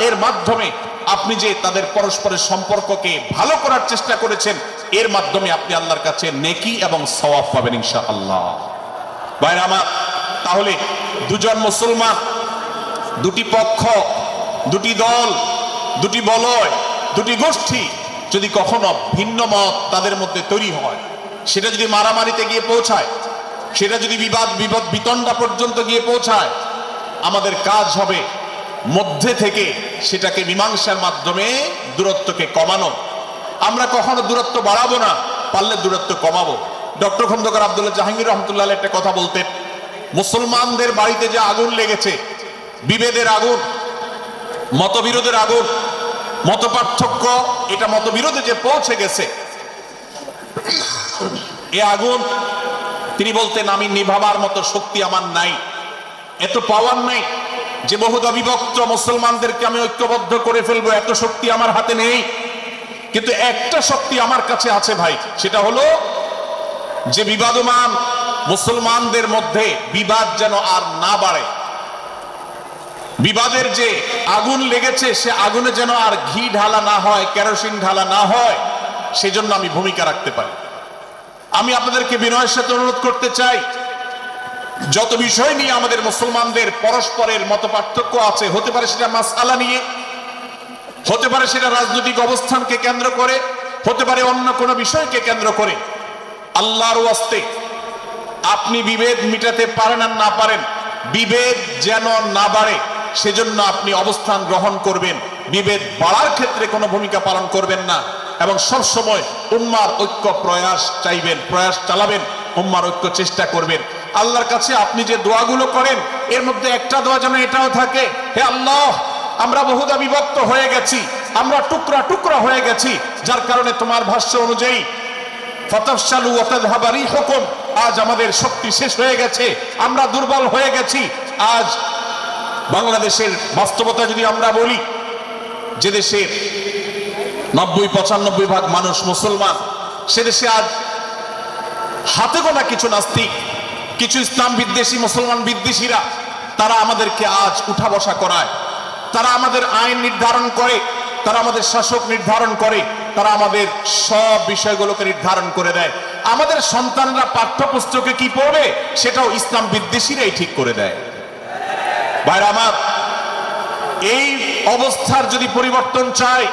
A: এর মাধ্যমে আপনি যে তাদের পরস্পরের সম্পর্ককে ভালো করার চেষ্টা করেছেন, এর মাধ্যমে আপনি আল্লাহর কাছে নেকি এবং সওয়াব পাবেন ইনশাআল্লাহ। ভাইরা আমার, তাহলে দুজন মুসলমান, দুটি পক্ষ, দুটি দল, দুটি বলয়, দুটি গোষ্ঠী যদি কখনো ভিন্ন মত তাদের মধ্যে তৈরি হয়, সেটা যদি মারামারিতে গিয়ে পৌঁছায়, সেটা যদি বিবাদ বিতণ্ডা পর্যন্ত গিয়ে পৌঁছায়, আমাদের কাজ হবে মধ্যে থেকে সেটাকে মীমাংসার মাধ্যমে দূরত্বকে কমানো। আমরা কখনো দূরত্ব বাড়াবো না, পারলে দূরত্ব কমাবো। ডক্টর খন্দকার আব্দুল্লাহ জাহাঙ্গীর রহমতুল্লাহ একটা কথা বলতেন, মুসলমানদের বাড়িতে যে আগুন লেগেছে, বিভেদের আগুন, মতবিরোধের আগুন, মত পার্থক্য, এটা মতবিরোধে যে পৌঁছে গেছে, এ আগুন তিনি বলতেন, আমি নিভাবার মতো শক্তি আমার নাই, এত পাওয়ার নাই যে বহুদা বিভক্ত মুসলমানদেরকে আমি ঐক্যবদ্ধ করে ফেলবো, এত শক্তি আমার হাতে নেই। কিন্তু একটা শক্তি আমার কাছে আছে ভাই, সেটা হলো যে বিবাদমান মুসলমানদের মধ্যে বিবাদ যেন আর না বাড়ে, বিবাদের যে আগুন লেগেছে সে আগুনে যেন আর ঘি ঢালা না হয়, কেরোসিন ঢালা না হয়, সেজন্য আমি ভূমিকা রাখতে পারি। আমি আপনাদেরকে বিনয়ের সাথে অনুরোধ করতে চাই, যত বিষয় নিয়ে আমাদের মুসলমানদের পরস্পরের মত পার্থক্য আছে, হতে পারে সেটা মাসআলা নিয়ে, হতে পারে সেটা রাজনৈতিক অবস্থানকে কেন্দ্র করে, হতে পারে অন্য কোনো বিষয়কে কেন্দ্র করে, আল্লাহর ওয়াস্তে আপনি বিভেদ মিটাতে পারেন আর না পারেন, বিভেদ যেন না বাড়ে সেজন্য আপনি অবস্থান গ্রহণ করবেন, বিভেদ বাড়ার ক্ষেত্রে কোনো ভূমিকা পালন করবেন না, এবং সব সময় উম্মার ঐক্য প্রয়াস চাইবেন, প্রয়াস চালাবেন, উম্মার ঐক্য চেষ্টা করবেন। আল্লাহর কাছে আপনি যে দোয়াগুলো করেন, এর মধ্যে একটা দোয়া যেন এটাও থাকে, হে আল্লাহ, আমরা বহুদা বিভক্ত হয়ে গেছি, আমরা টুকরা টুকরা হয়ে গেছি, যার কারণে তোমার ভাষ্য অনুযায়ী ফাতাফশালু ওয়া তাযহাবা রিহুকুম, আজ আমাদের শক্তি শেষ হয়ে গেছে, আমরা দুর্বল হয়ে গেছি। আজ বাংলাদেশের বাস্তবতা যদি আমরা বলি, যে দেশের 90-95 ভাগ মানুষ মুসলমান, সে দেশে আজ হাতে গোনা কিছু নাস্তিক, কিছু ইসলাম বিদ্বেষী, মুসলমান বিদ্বেষীরা, তারা আমাদেরকে আজ উঠা বসা করায়, তারা আমাদের আইন নির্ধারণ করে, তারা আমাদের শাসক নির্ধারণ করে, তারা আমাদের সব বিষয়গুলোকে নির্ধারণ করে দেয়। আমাদের সন্তানরা পাঠ্যপুস্তকে কি পড়বে সেটাও ইসলাম বিদ্বেষীরাই ঠিক করে দেয়। ভাইরা আমার, এই অবস্থার যদি পরিবর্তন চাই,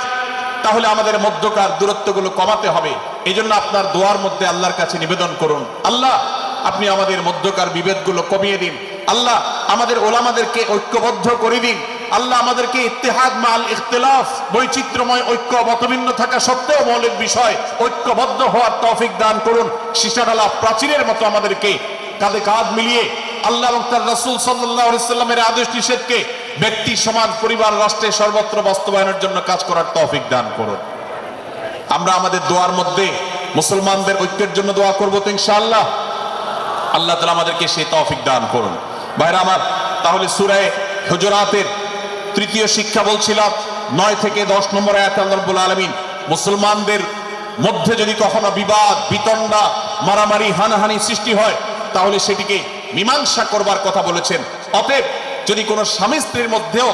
A: তাহলে আমাদের মধ্যকার দূরত্বগুলো কমাতে হবে। এই জন্য আপনার দোয়ার মধ্যে আল্লাহর কাছে নিবেদন করুন, আল্লাহ আপনি আমাদের মধ্যকার বিভেদগুলো কমিয়ে দিন, আল্লাহ আমাদের ওলামাদেরকে ঐক্যবদ্ধ করে দিন, আল্লাহ আমাদেরকে ইত্তেহাদ মাল ইখতিলাফ, বৈচিত্র্যময় ঐক্য, মতভিন্ন থাকা সত্ত্বেও মৌলিক বিষয় ঐক্যবদ্ধ হওয়ার তৌফিক দান করুন। সীসাডালা প্রাচীরের মতো আমাদেরকে কাঁধে কাঁধ মিলিয়ে আল্লাহ এবং তার রাসূল সাল্লাল্লাহু আলাইহি সাল্লামের আদেশ নিষেধকে ব্যক্তি, সমাজ, পরিবার, রাষ্ট্রে সর্বত্র বাস্তবায়নের জন্য কাজ করার তৌফিক দান করুন। আমরা আমাদের দোয়ার মধ্যে মুসলমানদের ঐক্যের জন্য দোয়া করব তো ইনশাআল্লাহ। আল্লাহ তাআলা আমাদেরকে সেই তৌফিক দান করুন। ভাইরা আমার, তাহলে সূরা হুজুরাতের তৃতীয় শিক্ষা বলছিলাম 9 থেকে 10 নম্বর আয়াতে আল্লাহ রাব্বুল আলামিন মুসলমানদের মধ্যে যদি কখনো বিবাদ, বিতণ্ডা, মারামারি, হানাহানি সৃষ্টি হয় তাহলে সেটিকে মীমাংসা করবার কথা বলেছেন। অতএব যদি কোনো স্বামী স্ত্রীর মধ্যেও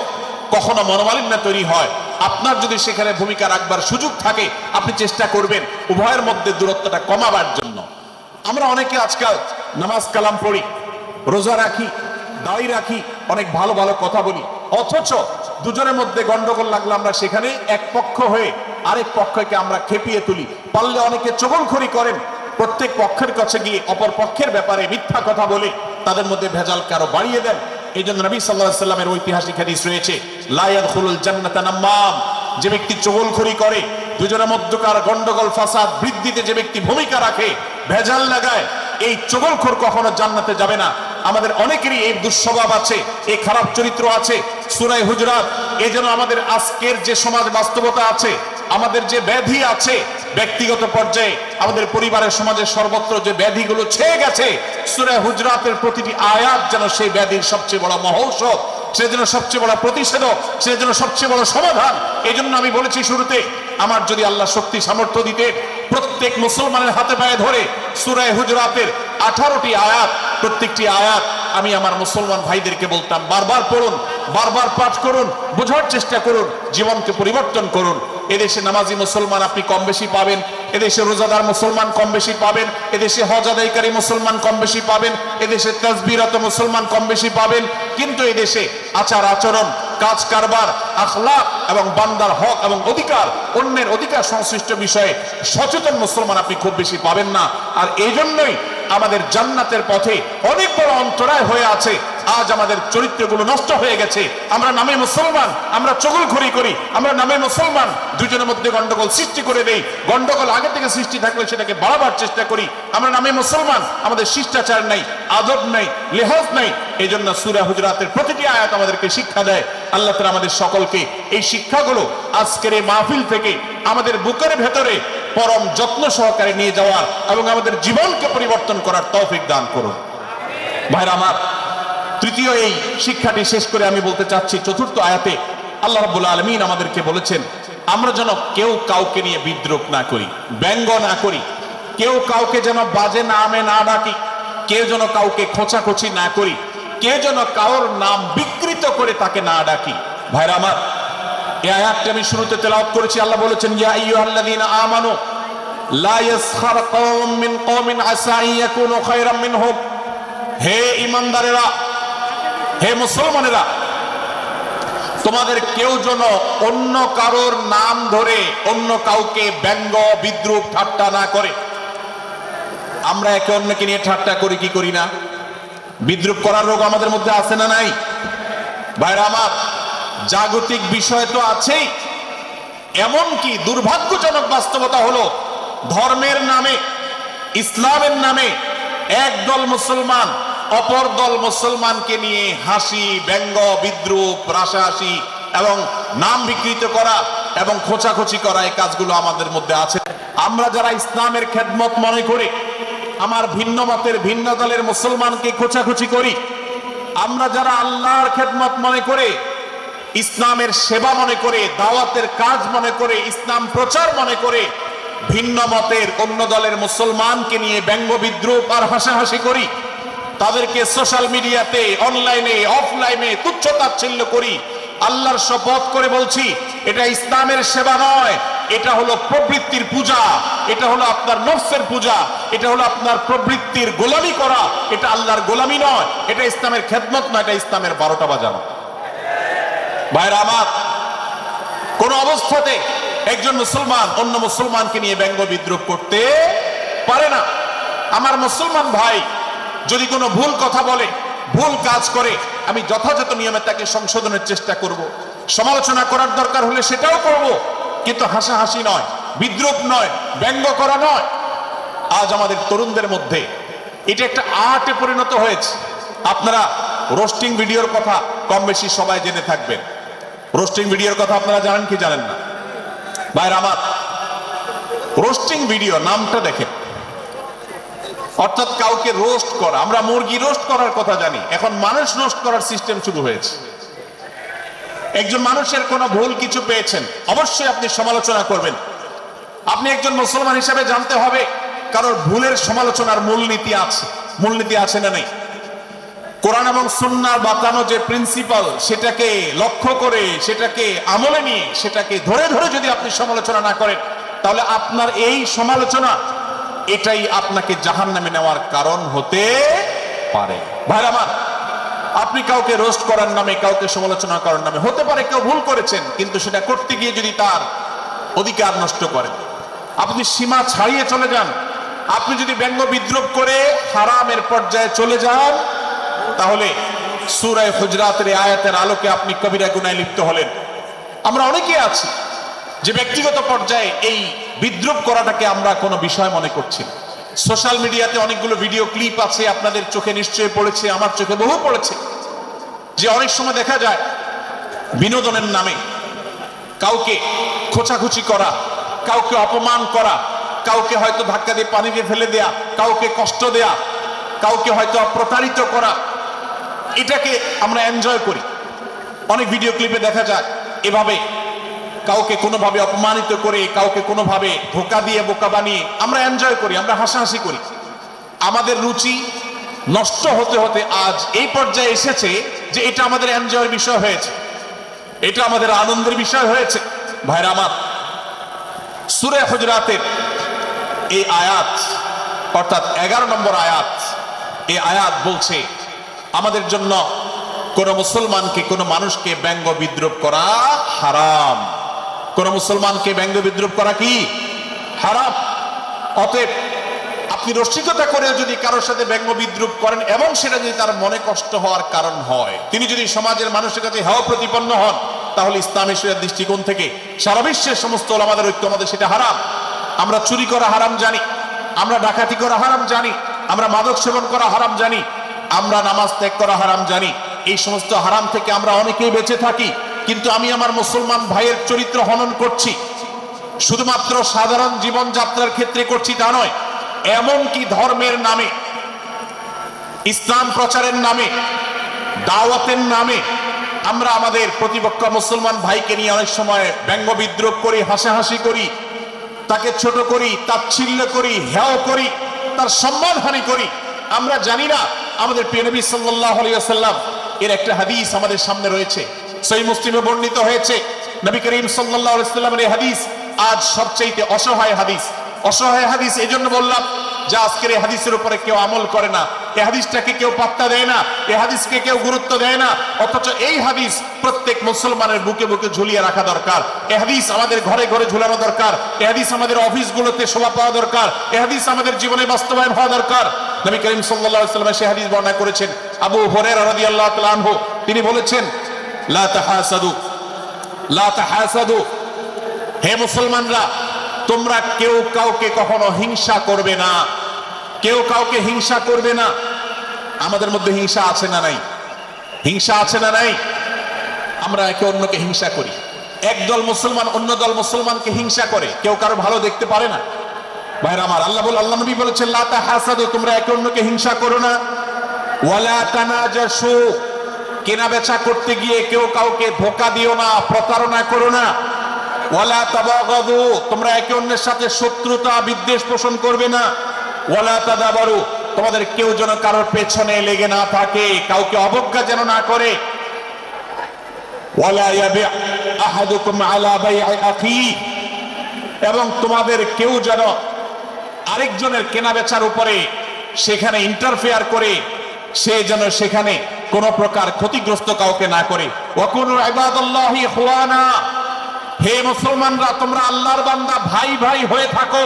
A: কখনো মনোমালিন্য তৈরি হয়, আপনার যদি সেখানে ভূমিকা রাখবার সুযোগ থাকে, আপনি চেষ্টা করবেন উভয়ের মধ্যে দূরত্বটা কমাবার জন্য। আমরা অনেকে আজকাল নামাজ কালাম পড়ি, রোজা রাখি, দাড়ি রাখি, অনেক ভালো ভালো কথা বলি, অথচ দুজনের মধ্যে গন্ডগোল লাগলে আমরা সেখানে এক পক্ষ হয়ে আরেক পক্ষকে আমরা খেপিয়ে তুলি। পারলে অনেকে চগলখড়ি করেন, প্রত্যেক পক্ষের কাছে গিয়ে অপর পক্ষের ব্যাপারে মিথ্যা কথা বলে তাদের মধ্যে ভেজালকে আরো বাড়িয়ে দেন। এই জন্য নবী সাল্লাল্লাহু আলাইহি ওয়াসাল্লামের ঐতিহাসিক হাদিস রয়েছে, লা ইয়াদখুলুল জান্নাতা নাম্মাম, যে ব্যক্তি চগলখড়ি করে, দুজনের মধ্যকার গন্ডগোল ফাসাদ বৃদ্ধিতে যে ব্যক্তি ভূমিকা রাখে, ভেজাল লাগায়, এই চগলখোর কখনো জান্নাতে যাবে না। আমাদের অনেকেরই এই দুঃস্বভাব আছে, এই খারাপ চরিত্র আছে। সূরা হুজুরাত এই জন্য আমাদের আজকের যে সমাজ বাস্তবতা আছে, আমাদের যে ব্যাধি আছে ব্যক্তিগত পর্যায়ে, আমাদের পরিবারের, সমাজের সর্বত্র যে ব্যাধিগুলো ছেয়ে গেছে, সূরা হুজুরাতের প্রতিটি আয়াত যেন সেই ব্যাধির সবচেয়ে বড় মহৌষধ, সেজন্য সবচেয়ে বড় প্রতিষেধক, সেজন্য সবচেয়ে বড় সমাধান। এই জন্য আমি বলেছি শুরুতে, আমার যদি আল্লাহ শক্তি সামর্থ্য দিতে, প্রত্যেক মুসলমানের হাতে পায়ে ধরে সূরা হুজুরাতের 18টি আয়াত, প্রত্যেকটি আয়াত আমি আমার মুসলমান ভাইদেরকে বলতাম, বারবার পড়ুন, বারবার পাঠ করুন, বোঝার চেষ্টা করুন, জীবনকে পরিবর্তন করুন। এদেশে নামাজি মুসলমান আপনি কম বেশি পাবেন, এদেশে রোজাদার মুসলমান কম বেশি পাবেন, এদেশে হজ আদায়কারী মুসলমান কম বেশি পাবেন, এদেশে তাসবিহরত মুসলমান কম বেশি পাবেন, কিন্তু এদেশে আচার আচরণ, কাজ কারবার, আখলাক এবং বান্দার হক এবং অধিকার, অন্যের অধিকার সংশ্লিষ্ট বিষয়ে সচেতন মুসলমান আপনি খুব বেশি পাবেন না। আর এই জন্যই আমাদের জান্নাতের পথে অনেক বড় অন্তরায় হয়ে আছে। আজ আমাদের চরিত্রগুলো নষ্ট হয়ে গেছে। আমরা নামে মুসলমান, আমরা চগলখড়ি করি, আমরা নামে মুসলমান, দুজনের মধ্যে গন্ডগোল সৃষ্টি করে দেই। গন্ডগোল আগে থেকে সৃষ্টি থাকলে সেটাকে বাড়াবার চেষ্টা করি। আমরা নামে মুসলমান, আমাদের শিষ্টাচার নাই, আদব নাই, লেহাজ নাই। এই জন্য সূরা হুজুরাতের প্রতিটি আয়াত আমাদেরকে শিক্ষা দেয়। আল্লাহ তাআলা আমাদের সকলকে এই শিক্ষাগুলো আজকের এই মাহফিল থেকে আমাদের বুকের ভেতরে পরম যত্ন সহকারে নিয়ে যাওয়ার এবং আমাদের জীবনকে পরিবর্তন করার তৌফিক দান করুন। ভাইরা আমার, তৃতীয় এই শিক্ষাটি শেষ করে আমি বলতে চাচ্ছি, চতুর্থ আয়াতে আল্লাহ রাব্বুল আলামিন আমাদেরকে বলেছেন, আমরা যেন কেউ কাউকে নিয়ে বিদ্রূপ না করি, ব্যঙ্গ না করি, কেউ কাউকে যেন বাজে নামে না ডাকি, কেউ যেন কাউকে খোঁচাখুচি না করি, কেউ যেন কারোর নাম বিকৃত করে তাকে না ডাকি। ভাইরা আমার, এই আয়াতটি আমি শুরুতে তেলাওয়াত করেছি। আল্লাহ বলেছেন, ইয়া আইয়ুহাল্লাযীনা আমানু লা ইয়াসখার কওম মিন কওমিন আসা আন ইয়াকুনু খায়রাম মিনহুম। হে ঈমানদারেরা, হে মুসলমানেরা, তোমাদের কেউ যেন অন্য কারোর নাম ধরে অন্য কাউকে ব্যঙ্গ, বিদ্রূপ, ঠাট্টা না করে। আমরা একে অন্যকে নিয়ে ঠাট্টা করি কি করি না? বিদ্রূপ করার রোগ আমাদের মধ্যে আছে না নাই? ভাইরা আমার, জাগতিক বিষয় তো আছেই, এমনকি দুর্ভাগ্যজনক বাস্তবতা হলো ধর্মের নামে, ইসলামের নামে একদল মুসলমান অপর দল মুসলমানকে নিয়ে হাসি, ব্যঙ্গ, বিদ্রূপ, রাশাহাসি এবং নাম বিকৃত করা এবং খোঁচাখুচি করা, এই কাজগুলো আমাদের মধ্যে আছে। আমরা যারা ইসলামের খেদমত মনে করে আমার ভিন্ন মতের, ভিন্ন দলের মুসলমানকে খোঁচাখুচি করি, আমরা যারা আল্লাহর খেদমত মনে করে, ইসলামের সেবা মনে করে, দাওয়াতের কাজ মনে করে, ইসলাম প্রচার মনে করে ভিন্ন মতের অন্য দলের মুসলমানকে নিয়ে ব্যঙ্গ, বিদ্রূপ আর হাসাহাসি করি, তাদেরকে সোশ্যাল মিডিয়াতে, অনলাইনে, অফলাইনে তুচ্ছ তাচ্ছিল্য করি, আল্লাহর শপথ করে বলছি, এটা ইসলামের সেবা নয়, এটা হলো প্রবৃত্তির পূজা, এটা হলো আপনার নফসের পূজা, এটা হলো আপনার প্রবৃত্তির গোলামি করা, এটা আল্লাহর গোলামি নয়, এটা ইসলামের খেদমত নয়, এটা ইসলামের 12টা বাজানো। ভাইরা আমার, কোন অবস্থাতে একজন মুসলমান অন্য মুসলমানকে নিয়ে ব্যঙ্গ বিদ্রূপ করতে পারে না। আমার মুসলমান ভাই যদি কোনো ভুল কথা বলে, ভুল কাজ করে, আমি যথাযথ নিয়মে তাকে সংশোধনের চেষ্টা করব। সমালোচনা করার দরকার হলে সেটাও করব, কিন্তু হাসাহাসি নয়, বিদ্রুপ নয়, ব্যঙ্গ করা নয়। আজ আমাদের তরুণদের মধ্যে এটা একটা আর্টে পরিণত হয়েছে। আপনারা রোস্টিং ভিডিওর কথা কম বেশি সবাই জেনে থাকবেন। রোস্টিং ভিডিওর কথা আপনারা জানেন কি জানেন না? ভাইরা আমার, রোস্টিং ভিডিও নামটা দেখেন, অর্থাৎ কাউকে রোস্ট করা। আমরা মুরগি রোস্ট করার কথা জানি, এখন মানুষ রোস্ট করার সিস্টেম শুরু হয়েছে। একজন মানুষের কোনো ভুল কিছু পেয়েছেন, অবশ্যই আপনি সমালোচনা করবেন। আপনি একজন মুসলমান হিসেবে জানতে হবে কারোর ভুলের সমালোচনার মূলনীতি আছে। মূলনীতি আছে না নেই? কোরআন এবং সুন্নাহর বাতানো যে প্রিন্সিপাল, সেটাকে লক্ষ্য করে, সেটাকে আমলে নিয়ে, সেটাকে ধরে ধরে যদি আপনি সমালোচনা না করেন, তাহলে আপনার এই সমালোচনা এটাই আপনাকে জাহান্নামে নেওয়ার কারণ হতে পারে। ভাইরা আমার, আপনি কাউকে রোস্ট করার নামে, কাউকে সমালোচনা করার নামে, হতে পারে কেউ ভুল করেছেন, কিন্তু সেটা করতে গিয়ে যদি তার অধিকার নষ্ট করেন, আপনি সীমা ছাড়িয়ে চলে যান, আপনি যদি ব্যঙ্গ বিদ্রুপ করে হারামের পর্যায়ে চলে যান, তাহলে সূরা হুজরাতের আয়াতের আলোকে আপনি কবিরা গুনাহে লিপ্ত হলেন। আমরা অনেকেই আছি যে ব্যক্তিগত পর্যায়ে এই বিদ্রুপ করাটাকে আমরা কোনো বিষয় মনে করছি না। সোশ্যাল মিডিয়াতে অনেকগুলো ভিডিও ক্লিপ আছে, আপনাদের চোখে নিশ্চয়ই পড়েছে, আমার চোখে বহু পড়েছে, যে অনেক সময় দেখা যায় বিনোদনের নামে কাউকে খোঁচাখুচি করা, কাউকে অপমান করা, কাউকে হয়তো ধাক্কা দিয়ে পানিতে ফেলে দেয়া, কাউকে কষ্ট দেয়া, কাউকে হয়তো প্রতারিত করা, এটাকে আমরা এনজয় করি। অনেক ভিডিও ক্লিপে দেখা যায় এভাবে কাউকে কোনোভাবে অপমানিত করে, কাউকে কোনোভাবে ধোঁকা দিয়ে বোকা বানিয়ে আমরা এনজয় করি, আমরা হাসাহাসি করি। আমাদের রুচি নষ্ট হতে হতে আজ এই পর্যায়ে এসেছে যে এটা আমাদের এনজয়ের বিষয় হয়েছে, এটা আমাদের আনন্দের বিষয় হয়েছে। ভাইরা আমার, সূরা হুজরাতের এই আয়াত, অর্থাৎ 11 নম্বর আয়াত, এই আয়াত বলছে আমাদের জন্য কোন মুসলমানকে, কোন মানুষকে ব্যঙ্গ বিদ্রুপ করা হারাম। কোন মুসলমানকে ব্যঙ্গ বিদ্রুপ করা কি হারাম। অতএব আপনি রসিকতা করে যদি কারোর সাথে ব্যঙ্গ বিদ্রুপ করেন এবং সেটা যদি তার মনে কষ্ট হওয়ার কারণ হয়, তিনি যদি সমাজের মানুষের কাছে হেয় প্রতিপন্ন হন, তাহলে ইসলামী শরীয়তের দৃষ্টিকোণ থেকে সারা বিশ্বের সমস্ত ওলামাদের ঐক্য আমাদের সেটা হারাম। আমরা চুরি করা হারাম জানি, আমরা ডাকাতি করা হারাম জানি, আমরা মাদক সেবন করা হারাম জানি, আমরা নামাজ ত্যাগ করা হারাম জানি। এই সমস্ত হারাম থেকে আমরা অনেকেই বেঁচে থাকি, কিন্তু আমি আমার মুসলমান ভাইয়ের চরিত্র হনন করছি, শুধুমাত্র সাধারণ জীবনযাত্রার ক্ষেত্রে করছি তা নয়, এমনকি ধর্মের নামে, ইসলাম প্রচারের নামে, দাওয়াতের নামে আমরা আমাদের প্রতিপক্ষ মুসলমান ভাইকে নিয়ে অনেক সময় ব্যঙ্গ বিদ্রুপ করি, হাসাহাসি করি, তাকে ছোট করি, তাচ্ছিল্য করি, হেয় করি, তার সম্মানহানি করি। আমরা জানি না আমাদের প্রিয় নবী সাল্লাল্লাহু আলাইহি ওয়াসাল্লাম এর একটা হাদিস আমাদের সামনে রয়েছে, সহিহ মুসলিমে বর্ণিত হয়েছে। নবী করিম সাল্লাল্লাহু আলাইহি ওয়াসাল্লামের এই হাদিস আজ সবচেয়ে অসহায় হাদিস। অসহায় হাদিস এই জন্য বললাম যে আজকের এই হাদিসের উপরে কেউ আমল করে না, এই হাদিসটাকে কেউ পাত্তা দেয় না, এই হাদিসকে কেউ গুরুত্ব দেয় না, অথচ এই হাদিস প্রত্যেক মুসলমানের বুকে বুকে ঝুলিয়ে রাখা দরকার। এই হাদিস আমাদের ঘরে ঘরে ঝুলানো দরকার, এই হাদিস আমাদের অফিসগুলোতে শোভা পাওয়া দরকার, এই হাদিস আমাদের জীবনে বাস্তবায়ন হওয়া দরকার। নবী করিম সাল্লাল্লাহু আলাইহি ওয়াসাল্লাম সেই হাদিস বর্ণনা করেছেন। আবু হুরায়রা রাদিয়াল্লাহু তাআলা আনহু তিনি বলেছেন, লা তাহাসাদু, লা তাহাসাদু, হে মুসলমানরা, তোমরা কেউ কাউকে কখনো হিংসা করবে না, কেউ কাউকে হিংসা করবে না। আমাদের মধ্যে হিংসা আছে না নাই? হিংসা আছে না নাই? আমরা একে অন্যকে হিংসা করি। একদল মুসলমান অন্য দল মুসলমানকে হিংসা করে, কেউ কারো ভালো দেখতে পারে না। ভাইরা আমার, আল্লাহ নবী বলেছেন, লা তাহাসাদু, তোমরা একে অন্যকে হিংসা করো না। ওয়ালা তানাজাসু, কেনা বেচা করতে গিয়ে কেউ কাউকে ধোঁকা দিও না, প্রতারণা করো না। ওয়ালা তাবাগাদু, তোমরা একে অন্যের সাথে শত্রুতা বিদ্বেষ পোষণ করবে না। ওয়ালা তাদাবারু, তোমাদের কেউ যেন কারোর পেছনে লেগে না থাকে, কাউকে অবজ্ঞা যেন না করে। ওয়ালা ইয়াবি আহাদুকুম আলা বাই'i আখি, এবং তোমাদের কেউ যেন আরেকজনের কেনা বেচার উপরে সেখানে ইন্টারফেয়ার করে, সে যেন সেখানে কোন প্রকার ক্ষতিগ্রস্ত কাউকে না করে। ওয়াকুনু ইবাদাল্লাহি ইখওয়ানা, হে মুসলমানরা, তোমরা আল্লাহর বান্দা ভাই ভাই হয়ে থাকো।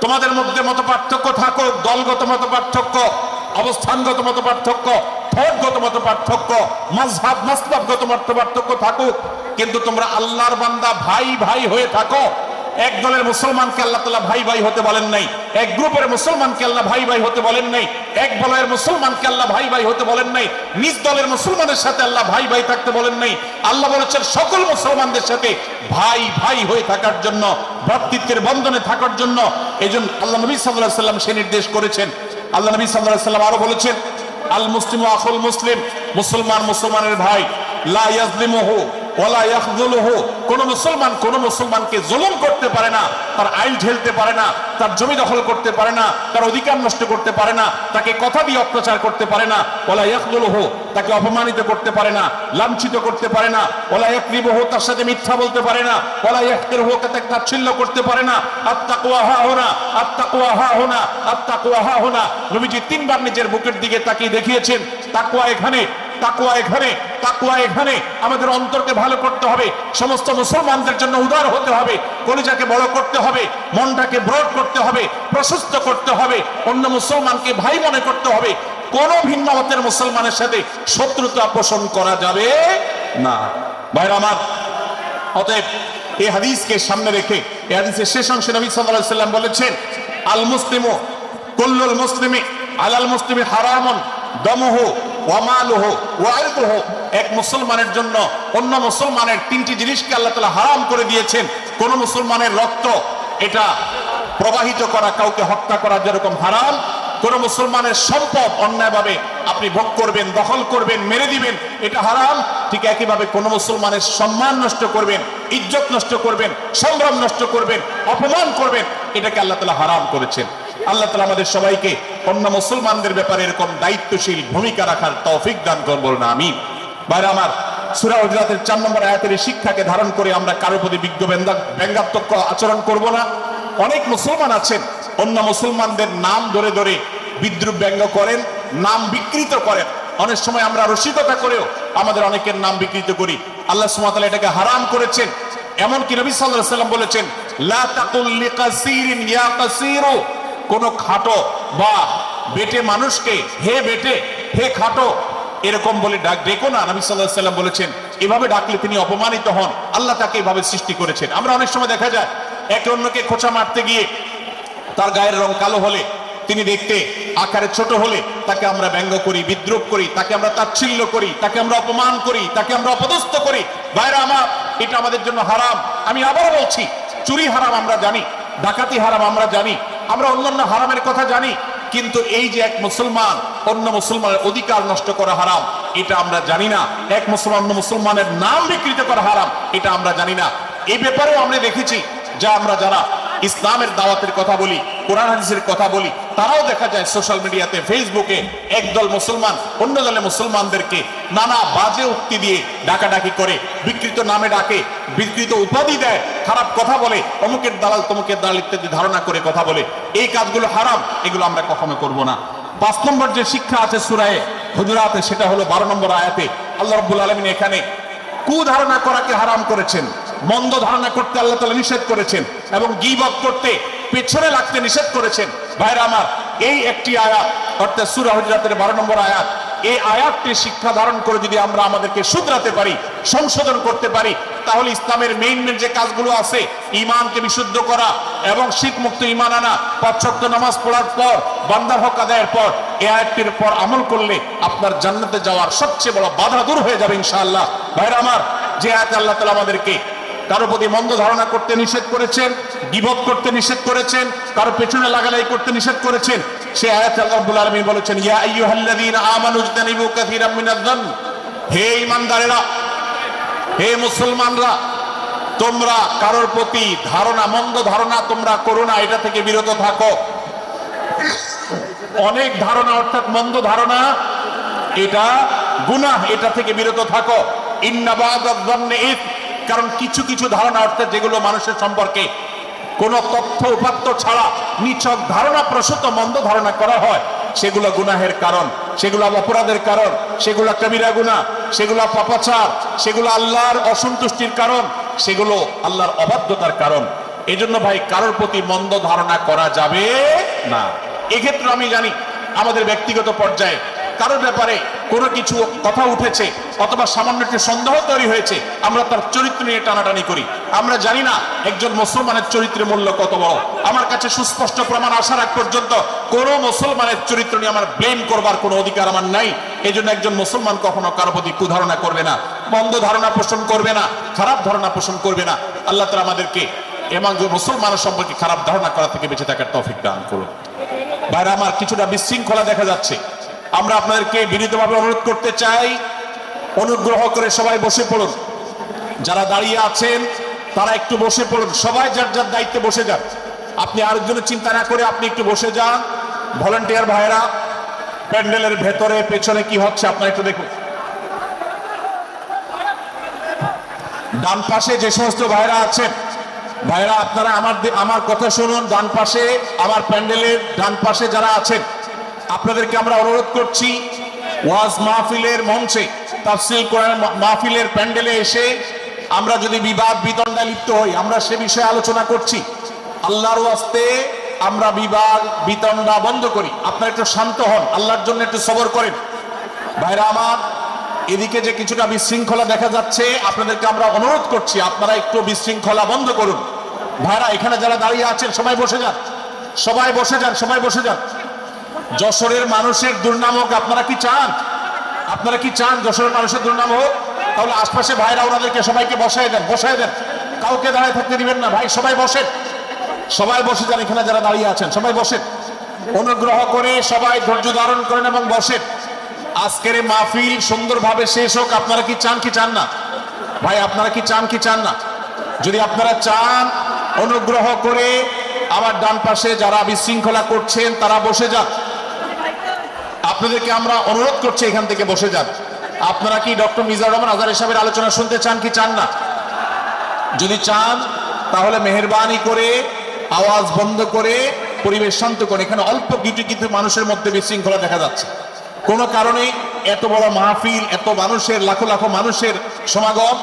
A: তোমাদের মধ্যে মত পার্থক্য থাকুক, দলগত মত পার্থক্য, অবস্থানগত মত পার্থক্য পথগত মত পার্থক্য, মাযহাব মাসলাকগত মত পার্থক্য থাকুক, কিন্তু তোমরা আল্লাহর বান্দা ভাই ভাই হয়ে থাকো। এক দলের মুসলমানকে আল্লাহ তাআলা ভাই ভাই হতে বলেন নাই, এক গ্রুপের মুসলমানকে আল্লাহ ভাই ভাই হতে বলেন নাই, এক দলের মুসলমানকে আল্লাহ ভাই ভাই হতে বলেন নাই, নিজ দলের মুসলমানের সাথে আল্লাহ ভাই ভাই থাকতে বলেন নাই। আল্লাহ বলেছেন সকল মুসলমানদের সাথে ভাই ভাই হয়ে থাকার জন্য, ভ্রাতৃত্বের বন্ধনে থাকার জন্য। এইজন্য আল্লাহ নবী সাল্লাল্লাহু আলাইহি ওয়াসাল্লাম সে নির্দেশ করেছেন। আল্লাহ নবী সাল্লাল্লাহু আলাইহি ওয়াসাল্লাম আরো বলেছেন, আল মুসলিমু আখুল মুসলিম, মুসলমান মুসলমানের ভাই, লা ইয়াজলিমুহু ওয়ালা ইয়াখযুলুহু, কোন মুসলমান কোন মুসলমানকে জুলুম করতে পারে না, তার আইল ঢেলতে পারে না, তার জমি দখল করতে পারে না, তার অধিকার নষ্ট করতে পারে না, তাকে কথা দিয়ে অত্যাচার করতে পারে না, ওয়ালা ইয়াখযুলুহু, তাকে অপমানিত করতে পারে না, লাঞ্ছিত করতে পারে না, ওয়ালা ইয়াকযিবুহু, তার সাথে মিথ্যা বলতে পারে না, ওয়ালা ইয়াহকিরুহু, তাকে তাচ্ছিল্য করতে পারে না। আত-তাকওয়া হাহুনা, আত-তাকওয়া হাহুনা, আত-তাকওয়া হাহুনা। নবীজি তিনবার নিজের বুকের দিকে তাকিয়ে দেখিয়েছেন, তাকওয়া এখানে, তাকওয়া এখানে, তাকওয়া এখানে। আমাদের অন্তরকে ভালো করতে হবে, সমস্ত মুসলমানদের জন্য উদার হতে হবে, কলিজাকে বড় করতে হবে, মনটাকে ব্রড করতে হবে, প্রশস্ত করতে হবে, অন্য মুসলমানকে ভাই মনে করতে হবে। কোন ভিন্ন মতের মুসলমানের সাথে শত্রুতা পোষণ করা যাবে না। ভাইরা আমার, অতএব এই হাদিসকে সামনে রেখে এই হাদিসের শেষ অংশে নবী সাল্লাল্লাহু আলাইহি ওয়াসাল্লাম বলেছেন, আল মুসলিমু কুল্লুল মুসলিমি আলাল মুসলিমি হারামুন দামুহু ওয়া মালুহু ওয়া ইরদুহু। এক মুসলমানের জন্য অন্য মুসলমানের তিনটি জিনিসকে আল্লাহ তাআলা হারাম করে দিয়েছেন। কোন মুসলমানের রক্ত এটা প্রবাহিত করা, কাউকে হত্যা করা যেরকম হারাম, কোন মুসলমানের সম্পদ অন্যায়ভাবে আপনি ভোগ করবেন, দখল করবেন, মেরে দিবেন, এটা হারাম। ঠিক একইভাবে কোন মুসলমানের সম্মান নষ্ট করবেন, ইজ্জত নষ্ট করবেন, সম্ভ্রম নষ্ট করবেন, অপমান করবেন, এটাকে আল্লাহ তাআলা হারাম করেছেন। আল্লাহ তাআলা আমাদের সবাইকে অন্য মুসলমানদের ব্যাপারে এরকম দায়িত্বশীল ভূমিকা রাখার তৌফিক দান করুন, বলুন আমিন। ভাইরা আমার, সূরা হুজুরাতের 4 নম্বর আয়াতের শিক্ষাকে ধারণ করে আমরা কারোর প্রতি বিজ্ঞ ব্যঙ্গাত্মক আচরণ করব না। অনেক মুসলমান আছেন অন্য মুসলমানদের নাম ধরে ধরে বিদ্রুপ ব্যঙ্গ করেন, নাম বিকৃত করেন। অনেক সময় আমরা রসিকতা করেও আমাদের অনেকের নাম বিকৃত করি। আল্লাহ সুবহানাহু ওয়া তাআলা এটাকে হারাম করেছেন। এমনকি নবী সাল্লাল্লাহু আলাইহি ওয়াসাল্লাম বলেছেন, লা তাকুল লিকাসিরিন ইয়া কাসিরু, কোন খাটো বা বেটে মানুষকে হে বেটে, হে খাটো এরকম বলে ডেকো না। নবী সাল্লাল্লাহু আলাইহি ওয়াসাল্লাম বলেছেন, এভাবে ডাকলে তিনি অপমানিত হন। আল্লাহ তাকে এভাবে সৃষ্টি করেছেন। আমরা অনেক সময় দেখা যায় একে অন্যকে খোঁচা মারতে গিয়ে তার গায়ের রং কালো হলে, তিনি দেখতে আকারে ছোট হলে তাকে আমরা ব্যঙ্গ করি, বিদ্রুপ করি, তাকে আমরা তাচ্ছিল্য করি, তাকে আমরা অপমান করি, তাকে আমরা অপদস্থ করি। ভাইরা আমার, এটা আমাদের জন্য হারাম। আমি আবার বলছি, চুরি হারাম আমরা জানি, ডাকাতি হারাম আমরা জানি, আমরা অন্যান্য হারামের কথা জানি, কিন্তু এই যে এক মুসলমান অন্য মুসলমানের অধিকার নষ্ট করা হারাম, এটা আমরা জানি না। এক মুসলমান অন্য মুসলমানের নাম বিকৃত করা হারাম, এটা আমরা জানি না। এই ব্যাপারেও আমরা দেখেছি যা আমরা যারা ইসলামের দাওয়াতের কথা বলি, কোরআন হাদিসের কথা বলি, তারাও দেখা যায় সোশ্যাল মিডিয়াতে, ফেসবুকে একদল মুসলমান অন্য দলের মুসলমানদেরকে নানা বাজে উক্তি দিয়ে ডাকাডাকি করে, বিকৃত নামে ডাকে, বিকৃত উপাধি দেয়, খারাপ কথা বলে, অমুকের দালাল তমুকের দালাল ইত্যাদি ধারণা করে কথা বলে। এই কাজগুলো হারাম, এগুলো আমরা কখনো করব না। 5 নম্বর যে শিক্ষা আছে সূরা হুজুরাতে, সেটা হলো 12 নম্বর আয়াতে আল্লাহ রাব্বুল আলামিন এখানে কুধারণা করাকে হারাম করেছেন, মন্দ ধারণা করতে আল্লাহ তাআলা নিষেধ করেছেন, এবং গীবত করতে, পেছনে লাগতে নিষেধ করেছেন। ভাইরা আমার, এই একটি আয়াত অর্থাৎ সূরা হুজুরাতের 12 নম্বর আয়াত, এই আয়াতটি শিক্ষা ধারণ করে যদি আমরা আমাদেরকে শুধরাতে পারি, সংশোধন করতে পারি, তাহলে ইসলামের মেইন যে কাজগুলো আছে, ঈমানকে বিশুদ্ধ করা এবং শিরক মুক্ত ঈমান আনা, 5 ওয়াক্ত নামাজ পড়ার পর, বান্দার হক আদায়ের পর, এই আয়াতটির পর আমল করলে আপনার জান্নাতে যাওয়ার সবচেয়ে বড় বাধা দূর হয়ে যাবে ইনশাআল্লাহ। ভাইরা আমার, যে আয়াতে আল্লাহ তাআলা আমাদেরকে কারো প্রতি মন্দ ধারণা করতে নিষেধ করেছেন, গীবত করতে নিষেধ করেছেন, কারো পেছনে লাগালাই করতে নিষেধ করেছেন, সে আয়াতে আল্লাহ রাব্বুল আলামিন বলেছেন, ইয়া আইয়ুহাল্লাযীনা আমানু ইজতানিবু কাসীরাম মিনায-যন্ন, হে ঈমানদারেরা, হে মুসলমানরা, তোমরা কারোর প্রতি ধারণা, মন্দ ধারণা তোমরা করো না, এটা থেকে বিরত থাকো। অনেক ধারণা অর্থাৎ মন্দ ধারণা, এটা গুনাহ, এটা থেকে বিরত থাকো। ইন্না বা'দায-যন্নি ইসম, কারণ কিছু কিছু ধারণা অর্থাৎ যেগুলো মানুষের সম্পর্কে কোন তথ্য উপাত্ত ছাড়া নিছক ধারণা প্রসূত মন্দ ধারণা করা হয়, সেগুলো গুনাহের কারণ, সেগুলো অপরাধের কারণ, সেগুলো কবিরা গুনাহ, সেগুলো পাপাচার, সেগুলো আল্লাহর অসন্তুষ্টির কারণ, সেগুলো আল্লাহর অবাধ্যতার কারণ। এজন্য ভাই, কারোর প্রতি মন্দ ধারণা করা যাবে না। এক্ষেত্রে আমি জানি আমাদের ব্যক্তিগত পর্যায়ে কারোর ব্যাপারে কোনো কিছু কথা উঠেছে অথবা সামান্য একটু সন্দেহ তৈরি হয়েছে, আমরা তার চরিত্র নিয়ে টানাটানি করি। আমরা জানি না একজন মুসলমানের চরিত্রের মূল্য কত বড়। আমার কাছে সুস্পষ্ট প্রমাণ আসার আগ পর্যন্ত কোনো মুসলমানের চরিত্র নিয়ে আমার ব্লেম করবার কোনো অধিকার আমার নাই। এই জন্য একজন মুসলমান কখনো কারো প্রতি কুধারণা করবে না, মন্দ ধারণা পোষণ করবে না, খারাপ ধারণা পোষণ করবে না। আল্লাহ তাআলা আমাদেরকে এবং মুসলমানের সম্পর্কে খারাপ ধারণা করা থেকে বেঁচে থাকার তৌফিক দান করুন। ভাইরা আমার, কিছুটা বিশৃঙ্খলা দেখা যাচ্ছে। আমরা আপনাদেরকে বিনীতভাবে অনুরোধ করতে চাই, অনুগ্রহ করে সবাই বসে পড়ুন। যারা দাঁড়িয়ে আছেন তারা একটু বসে পড়ুন, সবাই যার যার দায়িত্বে বসে যান। আপনি আরেকজনের চিন্তা না করে আপনি একটু বসে যান। ভলান্টিয়ার ভাইরা প্যান্ডেলের ভেতরে পেছনে কি হচ্ছে আপনারা একটু দেখুন। ডান পাশে যে সমস্ত ভাইরা আছেন, ভাইরা আপনারা আমার কথা শুনুন। ডান পাশে, আমার প্যান্ডেলের ডান পাশে যারা আছেন, আপনাদেরকে আমরা অনুরোধ করছি, ওয়াজ মাহফিলের মঞ্চে, তাফসীর কোরআন মাহফিলের প্যান্ডেলে এসে আমরা যদি বিবাদ বিতণ্ডা লিপ্ত হই, আমরা সে বিষয়ে আলোচনা করছি। আল্লাহর ওয়াস্তে আমরা বিবাদ বিতণ্ডা বন্ধ করি। আপনারা একটু শান্ত হন, আল্লাহর জন্য একটু সবর করেন। ভাইরা আমার, এদিকে যে কিছুটা বিশৃঙ্খলা দেখা যাচ্ছে, আপনাদেরকে আমরা অনুরোধ করছি আপনারা একটু বিশৃঙ্খলা বন্ধ করুন। ভাইরা এখানে যারা দাঁড়িয়ে আছেন সবাই বসে যান, সবাই বসে যান, সবাই বসে যান। যশোরের মানুষের দুর্নাম হোক, আপনারা কি চান? আপনারা কি চান যশোরের মানুষের দুর্নাম হোক? তাহলে আশপাশে ভাইরা ওনাদেরকে সবাইকে বসায় দেন, বসায় দেন, কাউকে দাঁড়ায় থাকতে দিবেন না। ভাই সবাই বসেন, সবাই বসে যান। এখানে যারা দাঁড়িয়ে আছেন সবাই বসেন, অনুগ্রহ করে সবাই ধৈর্য ধারণ করেন এবং বসেন। আজকের এই মাহফিল সুন্দরভাবে শেষ হোক। আপনারা কি চান কি চান না? ভাই আপনারা কি চান কি চান না? যদি আপনারা চান, অনুগ্রহ করে আমার ডান পাশে যারা বিশৃঙ্খলা করছেন তারা বসে যান। আপনাদেরকে আমরা অনুরোধ করছি এখান থেকে বসে যান। আপনারা কি ডক্টর মিজানুর রহমান আজহারী সাহেবের আলোচনা শুনতে চান কি চান না? যদি চান তাহলে মেহেরবানি করে আওয়াজ বন্ধ করে পরিবেশ শান্ত করে। এখানে অল্প কিছু কিছু মানুষের মধ্যে বিশৃঙ্খলা দেখা যাচ্ছে। কোনো কারণে এত বড় মাহফিল, এত মানুষের, লাখো লাখো মানুষের সমাগম,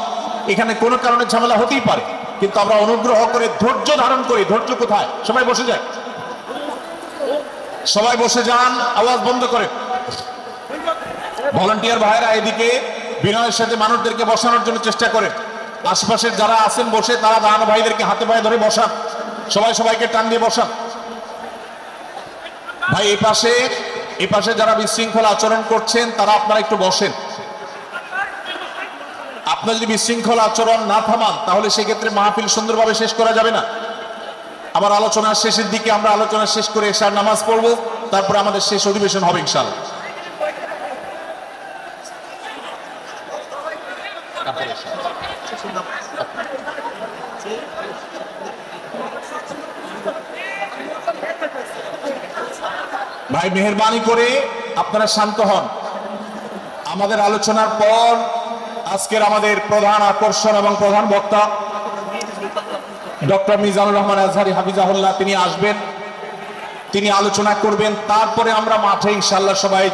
A: এখানে কোনো কারণে ঝামেলা হতেই পারে। কিন্তু আমরা অনুগ্রহ করে ধৈর্য ধারণ করি। ধৈর্য কোথায়? সবাই বসে যায়, সবাই বসে যান, আওয়াজ বন্ধ করে। ভলান্টিয়ার ভাইরা এদিকে বিনয়ের সাথে মানুষদেরকে বসানোর জন্য চেষ্টা করেন। আশপাশের যারা আছেন বসে, তারা দাঁড়ানো ভাইদেরকে হাতে পায়ে ধরে বসান, সবাই সবাইকে টান দিয়ে বসান। ভাই এই পাশে যারা বিশৃঙ্খলা আচরণ করছেন তারা আপনারা একটু বসেন। আপনারা যদি বিশৃঙ্খলা আচরণ না থামান তাহলে সেক্ষেত্রে মাহফিল সুন্দরভাবে শেষ করা যাবে না। আমার আলোচনার শেষের দিকে আমরা আলোচনা শেষ করে এশার নামাজ পড়বো, তারপরে আমাদের শেষ অধিবেশন হবে ইনশাআল্লাহ। ভাই মেহেরবানি করে আপনারা শান্ত হন। আমাদের আলোচনার পর আজকের আমাদের প্রধান আকর্ষণ এবং প্রধান বক্তা ডক্টর মিজানুর রহমান আজহারী হাফিজাহুল্লাহ তিনি আসবেন, তিনি আলোচনা করবেন। তারপরে আমরা মাঠে ইনশাআল্লাহ সবাই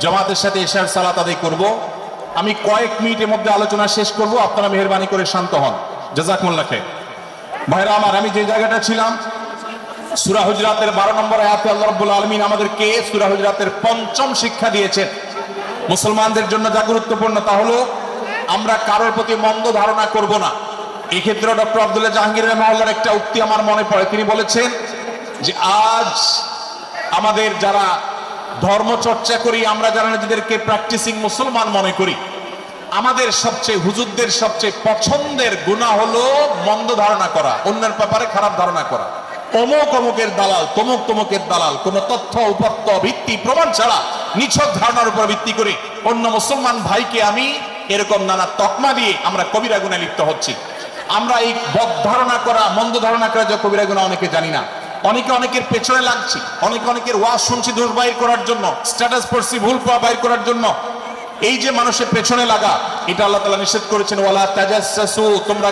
A: জামাতের সাথে এশার সালাত আদায় করব। আমি কয়েক মিনিটের মধ্যে আলোচনা শেষ করব, আপনারা মেহেরবানি করে শান্ত হন। জাযাকুমুল্লাহ খাইর। ভাইরা আমার, আমি যে জায়গাটা ছিলাম, সূরা হুজরাতের 12 নম্বর আয়াতে আল্লাহ রাব্বুল আলামিন আমাদেরকে সূরা হুজরাতের 5ম শিক্ষা দিয়েছেন। মুসলমানদের জন্য যা গুরুত্বপূর্ণ তা হলো আমরা কারোর প্রতি মন্দ ধারণা করব না। এই ক্ষেত্রে ডক্টর আব্দুল্লাহ জাহাঙ্গীর রাহিমাহুল্লাহর একটা উক্তি আমার মনে পড়ে। তিনি বলেছেন যে আজ আমাদের যারা ধর্ম চর্চা করি, আমরা যারা নিজেদেরকে প্র্যাকটিসিং মুসলমান মনে করি, আমাদের সবচেয়ে, হুজুরদের সবচেয়ে পছন্দের গুনাহ হলো মন্দ ধারণা করা, অন্যের ব্যাপারে খারাপ ধারণা করা। অমুক অমুকের দালাল, তমুক তমুকের দালাল, কোন তথ্য উপাত্ত ভিত্তি প্রমাণ ছাড়া নিছক ধারণার উপর ভিত্তি করে অন্য মুসলমান ভাইকে আমি এরকম নানা তকমা দিয়ে আমরা কবিরা গুনাহে লিপ্ত হচ্ছি। আমরা এই বদ ধারণা করা, মন্দ ধারণা করা যে কবিরা গুনাহ অনেকে জানি না। অনেকের পেছনে লাগছি, অনেকের ওয়াজ শুনছি দোষ বাইর করার জন্য, স্ট্যাটাস পড়ছি ভুল বাইর করার জন্য। এই যে মানুষের পেছনে লাগা, এটা আল্লাহ তাআলা নিষেধ করেছেন, ওয়ালা তাজাসসু, তোমরা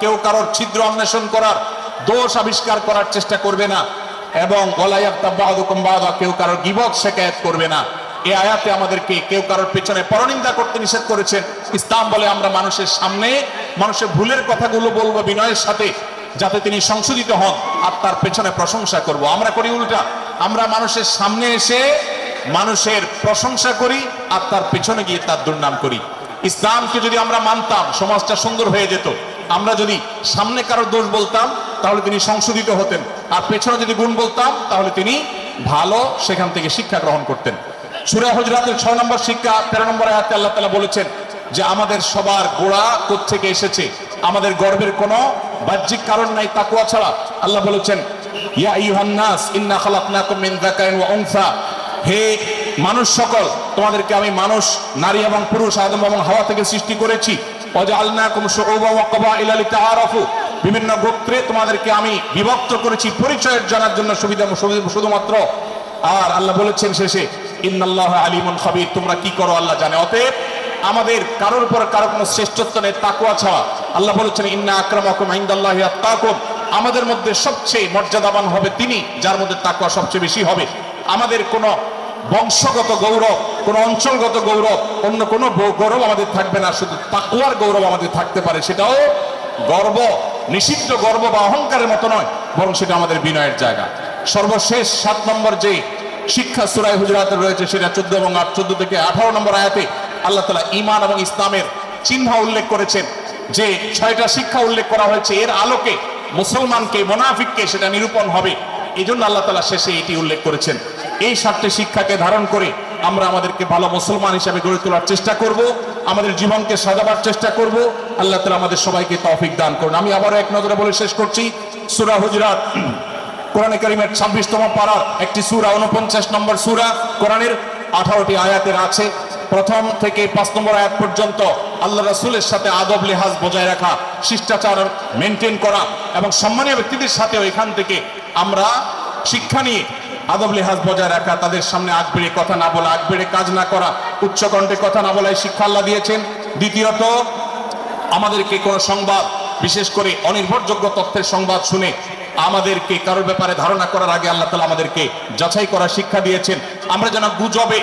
A: কেউ কারোর ছিদ্র অন্বেষণ করার, দোষ আবিষ্কার করার চেষ্টা করবে না, এবং ওয়ালা ইয়াগতাব বা'দুকুম বা'দা, কেউ কারোর গীবত শিকায়াত করবে না। এই আয়াতে আমাদেরকে কেউ কারোর পেছনে পরনিন্দা করতে নিষেধ করেছেন। ইসলাম বলে আমরা মানুষের সামনে মানুষের ভুলের কথাগুলো বলবো বিনয়ের সাথে, যাতে তিনি সংশোধিত হন, আর তার পেছনে প্রশংসা করব। আমরা করি উল্টা, আমরা মানুষের সামনে এসে মানুষের প্রশংসা করি আর তার পেছনে গিয়ে তার দুর্নাম করি। ইসলামকে যদি আমরা মানতাম সমাজটা সুন্দর হয়ে যেত। আমরা যদি সামনে কারোর দোষ বলতাম তাহলে তিনি সংশোধিত হতেন, আর পেছনে যদি গুণ বলতাম তাহলে তিনি ভালো সেখান থেকে শিক্ষা গ্রহণ করতেন। সূরা হুজরাতের 6 নম্বর শিক্ষা 13 নম্বর আয়াতে আল্লাহ তাআলা বলেছেন যে আমাদের সবার গোড়া কোত্থেকে এসেছে, আমাদের গর্বের কোনো বাহ্যিক কারণ নাই তাকওয়া ছাড়া। আল্লাহ বলেছেন ইয়া আইয়ুহান নাস ইন্না খালাকনাকুম মিন যাকারিন ওয়া উনসা, হে মানুষ সকল, তোমাদেরকে আমি মানুষ নারী এবং পুরুষ আদম এবং হাওয়া থেকে সৃষ্টি করেছি। ওয়াজআলনাকুম শুউবান ওয়া ক্বাবাইলা লিতাআরাফু, বিভিন্ন গোত্রে তোমাদেরকে আমি বিভক্ত করেছি পরিচয়ের জানার জন্য সুবিধা শুধুমাত্র। আর আল্লাহ বলেছেন শেষে ইন্নাল্লাহা আলিমুন খাবীর, তোমরা কি করো আল্লাহ জানে। অতএব আমাদের কারোর উপর কারো কোনো শ্রেষ্ঠত্ব নেই তাকওয়া ছাড়া। আল্লাহ বলেছেন ইন্না আকরামাকুম ইনদাল্লাহি আত্তাকুম, আমাদের মধ্যে সবচেয়ে মর্যাদাবান হবে তিনি যার মধ্যে তাকওয়া সবচেয়ে বেশি হবে। আমাদের কোনো বংশগত গৌরব, কোনো অঞ্চলগত গৌরব, অন্য কোনো গৌরব আমাদের থাকবে না, শুধু তাকওয়ার গৌরব আমাদের থাকতে পারে। সেটাও গর্ব, নিষিদ্ধ গর্ব বা অহংকারের মতো নয়, বরং সেটা আমাদের বিনয়ের জায়গা। সর্বশেষ 7 নম্বর যে শিক্ষা সূরা হুজরাতে রয়েছে সেটা 14 এবং 14 থেকে 18 নম্বর আয়াতে আল্লাহ তাআলা ঈমান এবং ইসলামের চিহ্ন উল্লেখ করেছেন। যে 6টা শিক্ষা উল্লেখ করা হয়েছে এর আলোকে মুসলমানকে মুনাফিককে সেটা নিরূপণ হবে, এই জন্য আল্লাহ তাআলা শেষে এটি উল্লেখ করেছেন। এই 7টি শিক্ষাকে ধারণ করে আমরা আমাদেরকে ভালো মুসলমান হিসেবে গড়ে তোলার চেষ্টা করব, আমাদের জীবনকে সাজাবার চেষ্টা করব। আল্লাহ তাআলা আমাদের সবাইকে তৌফিক দান করুন। আমি আবারও এক নজরে বলে শেষ করছি, সূরা হুজরাত কোরআনে কারীমের 26তম পারার একটি সূরা, 49 নম্বর সূরা, কোরআনের 18টি আয়াতের আছে। প্রথম থেকে 5 নম্বর আয়াত পর্যন্ত আল্লাহ রাসূলের সাথে আদব লেহাজ বজায় রাখা, শিষ্টাচার মেনটেন করা এবং সম্মানীয় ব্যক্তিদের সাথেও এখান থেকে আমরা শিক্ষা নিয়ে আদব লেহাজ বজায় রাখা, তাদের সামনে আগ বেড়ে কথা না বলা, আগ বেড়ে কাজ না করা, উচ্চকণ্ঠে কথা না বলা, এই শিক্ষা আল্লাহ দিয়েছেন। দ্বিতীয়ত, আমাদেরকে কোনো সংবাদ, বিশেষ করে অনির্ভরযোগ্য তথ্যের সংবাদ শুনে আমাদেরকে কারোর ব্যাপারে ধারণা করার আগে আল্লাহ তাআলা আমাদেরকে যাচাই করার শিক্ষা দিয়েছেন। আমরা যেন গুজবে,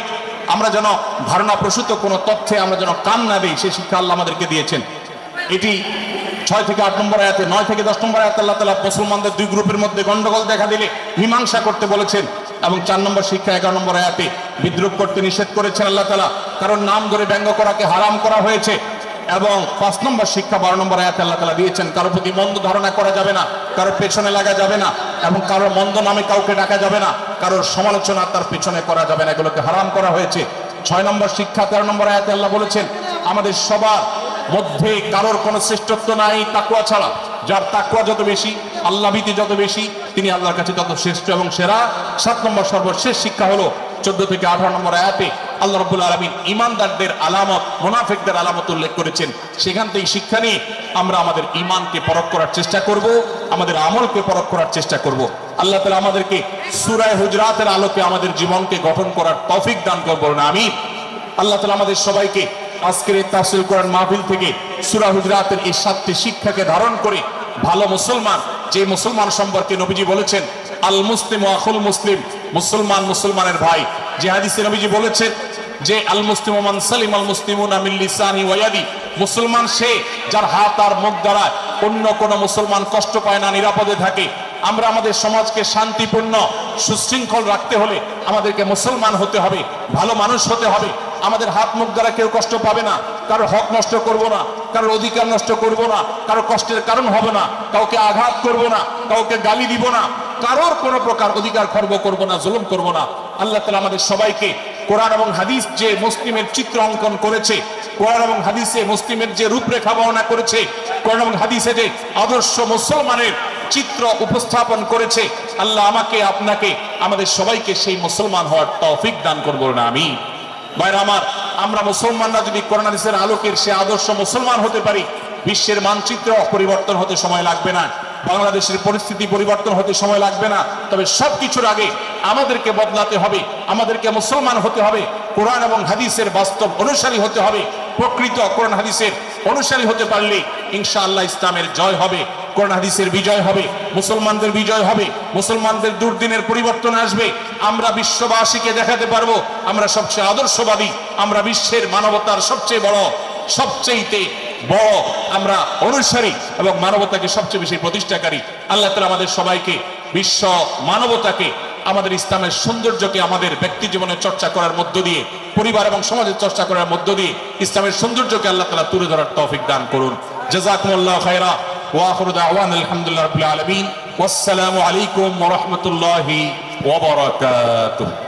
A: আমরা যেন ধারণা প্রসূত কোনো তথ্যে আমরা যেন কান না দিই, সেই শিক্ষা আল্লাহ আমাদেরকে দিয়েছেন। এটি 6 থেকে 8 নম্বর আয়াতে, 9 থেকে 10 নম্বর আয়াতে আল্লাহ তাআলা মুসলমানদের 2 গ্রুপের মধ্যে গন্ডগোল দেখা দিলে মীমাংসা করতে বলেছেন। এবং 4 নম্বর শিক্ষা 11 নম্বর আয়াতে বিদ্রুপ করতে নিষেধ করেছেন আল্লাহ তাআলা, কারণ নাম ধরে ব্যঙ্গ করাকে হারাম করা হয়েছে। এবং 5 নম্বর শিক্ষা 12 নম্বর আয়াতে আল্লাহ তাআলা দিয়েছেন, কারোর প্রতি মন্দ ধারণা করা যাবে না, কারোর পেছনে লাগা যাবে না, এবং কারোর মন্দ নামে কাউকে ডাকা যাবে না, কারোর সমালোচনা তার পেছনে করা যাবে না, এগুলোকে হারাম করা হয়েছে। 6 নম্বর শিক্ষা 13 নম্বর আয়াতে আল্লাহ বলেছেন আমাদের সবার মধ্যে কারোর কোনো শ্রেষ্ঠত্ব নাই তাকওয়া ছাড়া। যার তাকওয়া যত বেশি, আল্লাহ ভীতি যত বেশি, তিনি আল্লাহর কাছে তত শ্রেষ্ঠ এবং সেরা। 7 নম্বর সর্বশেষ শিক্ষা হলো 14 থেকে 18 নম্বর আয়াতে আল্লাহ রাব্বুল আলামিন ঈমানদারদের আলামত, মুনাফিকদের আলামত উল্লেখ করেছেন। সেখান থেকে শিক্ষা নিয়ে আমরা আমাদের ঈমানকে পরখ করার চেষ্টা করব, আমাদের আমলকে পরখ করার চেষ্টা করব। আল্লাহ তাআলা আমাদেরকে সূরা হুজরাতের আলোকে আমাদের জীবনকে গঠন করার তৌফিক দান করুন, আমিন। আল্লাহ তাআলা আমাদের সবাইকে আজকের এই তাফসীর কোরআন মাহফিল থেকে সূরা হুজরাতের এই 7টি শিক্ষাকে ধারণ করে ভালো মুসলমান, যে মুসলমান সম্পর্কে নবীজি বলেছেন আল মুসলিমু আখুল মুসলিম, মুসলমান মুসলমানের ভাই। যে হাদিসে নবীজি বলেছেন যে আল মুসলিমু মান সালিমাল মুসলিমুনা মিন লিসানি ওয়া ইয়াদি, মুসলমান সে যার হাত আর মুখ দ্বারা অন্য কোন মুসলমান কষ্ট পায় না, নিরাপদে থাকে। আমরা আমাদের সমাজকে শান্তিপূর্ণ সুশৃঙ্খল রাখতে হলে আমাদেরকে মুসলমান হতে হবে, ভালো মানুষ হতে হবে। আমাদের হাত মুখ দ্বারা কেউ কষ্ট পাবে না, কারোর হক নষ্ট করব না, কারোর অধিকার নষ্ট করব না, কারোর কষ্টের কারণ হবে না, কাউকে আঘাত করব না, কাউকে গালি দিব না, কারোর কোনো প্রকার অধিকার খর্ব করব না, জুলুম করব না। আল্লাহ তাআলা আমাদের সবাইকে কোরআন এবং হাদিস যে মুসলিমের চিত্র অঙ্কন করেছে, কোরআন এবং হাদিসে মুসলিমের যে রূপরেখা বর্ণনা করেছে, কোরআন এবং হাদিসে যে আদর্শ মুসলমানের চিত্র উপস্থাপন করেছে, আল্লাহ আমাকে, আপনাকে, আমাদের সবাইকে সেই মুসলমান হওয়ার তৌফিক দান করুন, আমিন। ভাইরা আমার, আমরা মুসলমানরা যদি কোরআন হাদিসের আলোকের সে আদর্শ মুসলমান হতে পারি, বিশ্বের মানচিত্র পরিবর্তন হতে সময় লাগবে না, বাংলাদেশের পরিস্থিতি পরিবর্তন হতে সময় লাগবে না। তবে সবকিছুর আগে আমাদেরকে বদলাতে হবে, আমাদেরকে মুসলমান হতে হবে, কোরআন এবং হাদিসের বাস্তব অনুসারী হতে হবে। প্রকৃত কোরআন হাদিসের অনুসারী হতে পারলে ইনশাআল্লাহ ইসলামের জয় হবে, কোরআন হাদিসের বিজয় হবে, মুসলমানদের বিজয় হবে, মুসলমানদের দুর্দিনের পরিবর্তন আসবে। আমরা বিশ্ববাসীকে দেখাতে পারবো আমরা সবচেয়ে আদর্শবাদী, আমরা বিশ্বের মানবতার সবচেয়ে বড়, সবচেয়ে বড় আমরা অনুসারী এবং মানবতাকে সবচেয়ে বেশি প্রতিষ্ঠাকারী। আল্লাহ তাআলা আমাদের সবাইকে বিশ্ব মানবতাকে আমাদের ইসলামের সৌন্দর্যকে আমাদের ব্যক্তি জীবনে চর্চা করার মধ্য দিয়ে, পরিবার এবং সমাজের চর্চা করার মধ্য দিয়ে ইসলামের সৌন্দর্যকে আল্লাহ তাআলা তুলে ধরার তৌফিক দান করুন। জাযাকুমুল্লাহু খায়রা ওয়া আখিরু দাওয়ানা আলহামদুলিল্লাহি রাব্বিল আলামিন। ওয়াসসালামু আলাইকুম ওয়া রাহমাতুল্লাহি ওয়া বারাকাতুহু।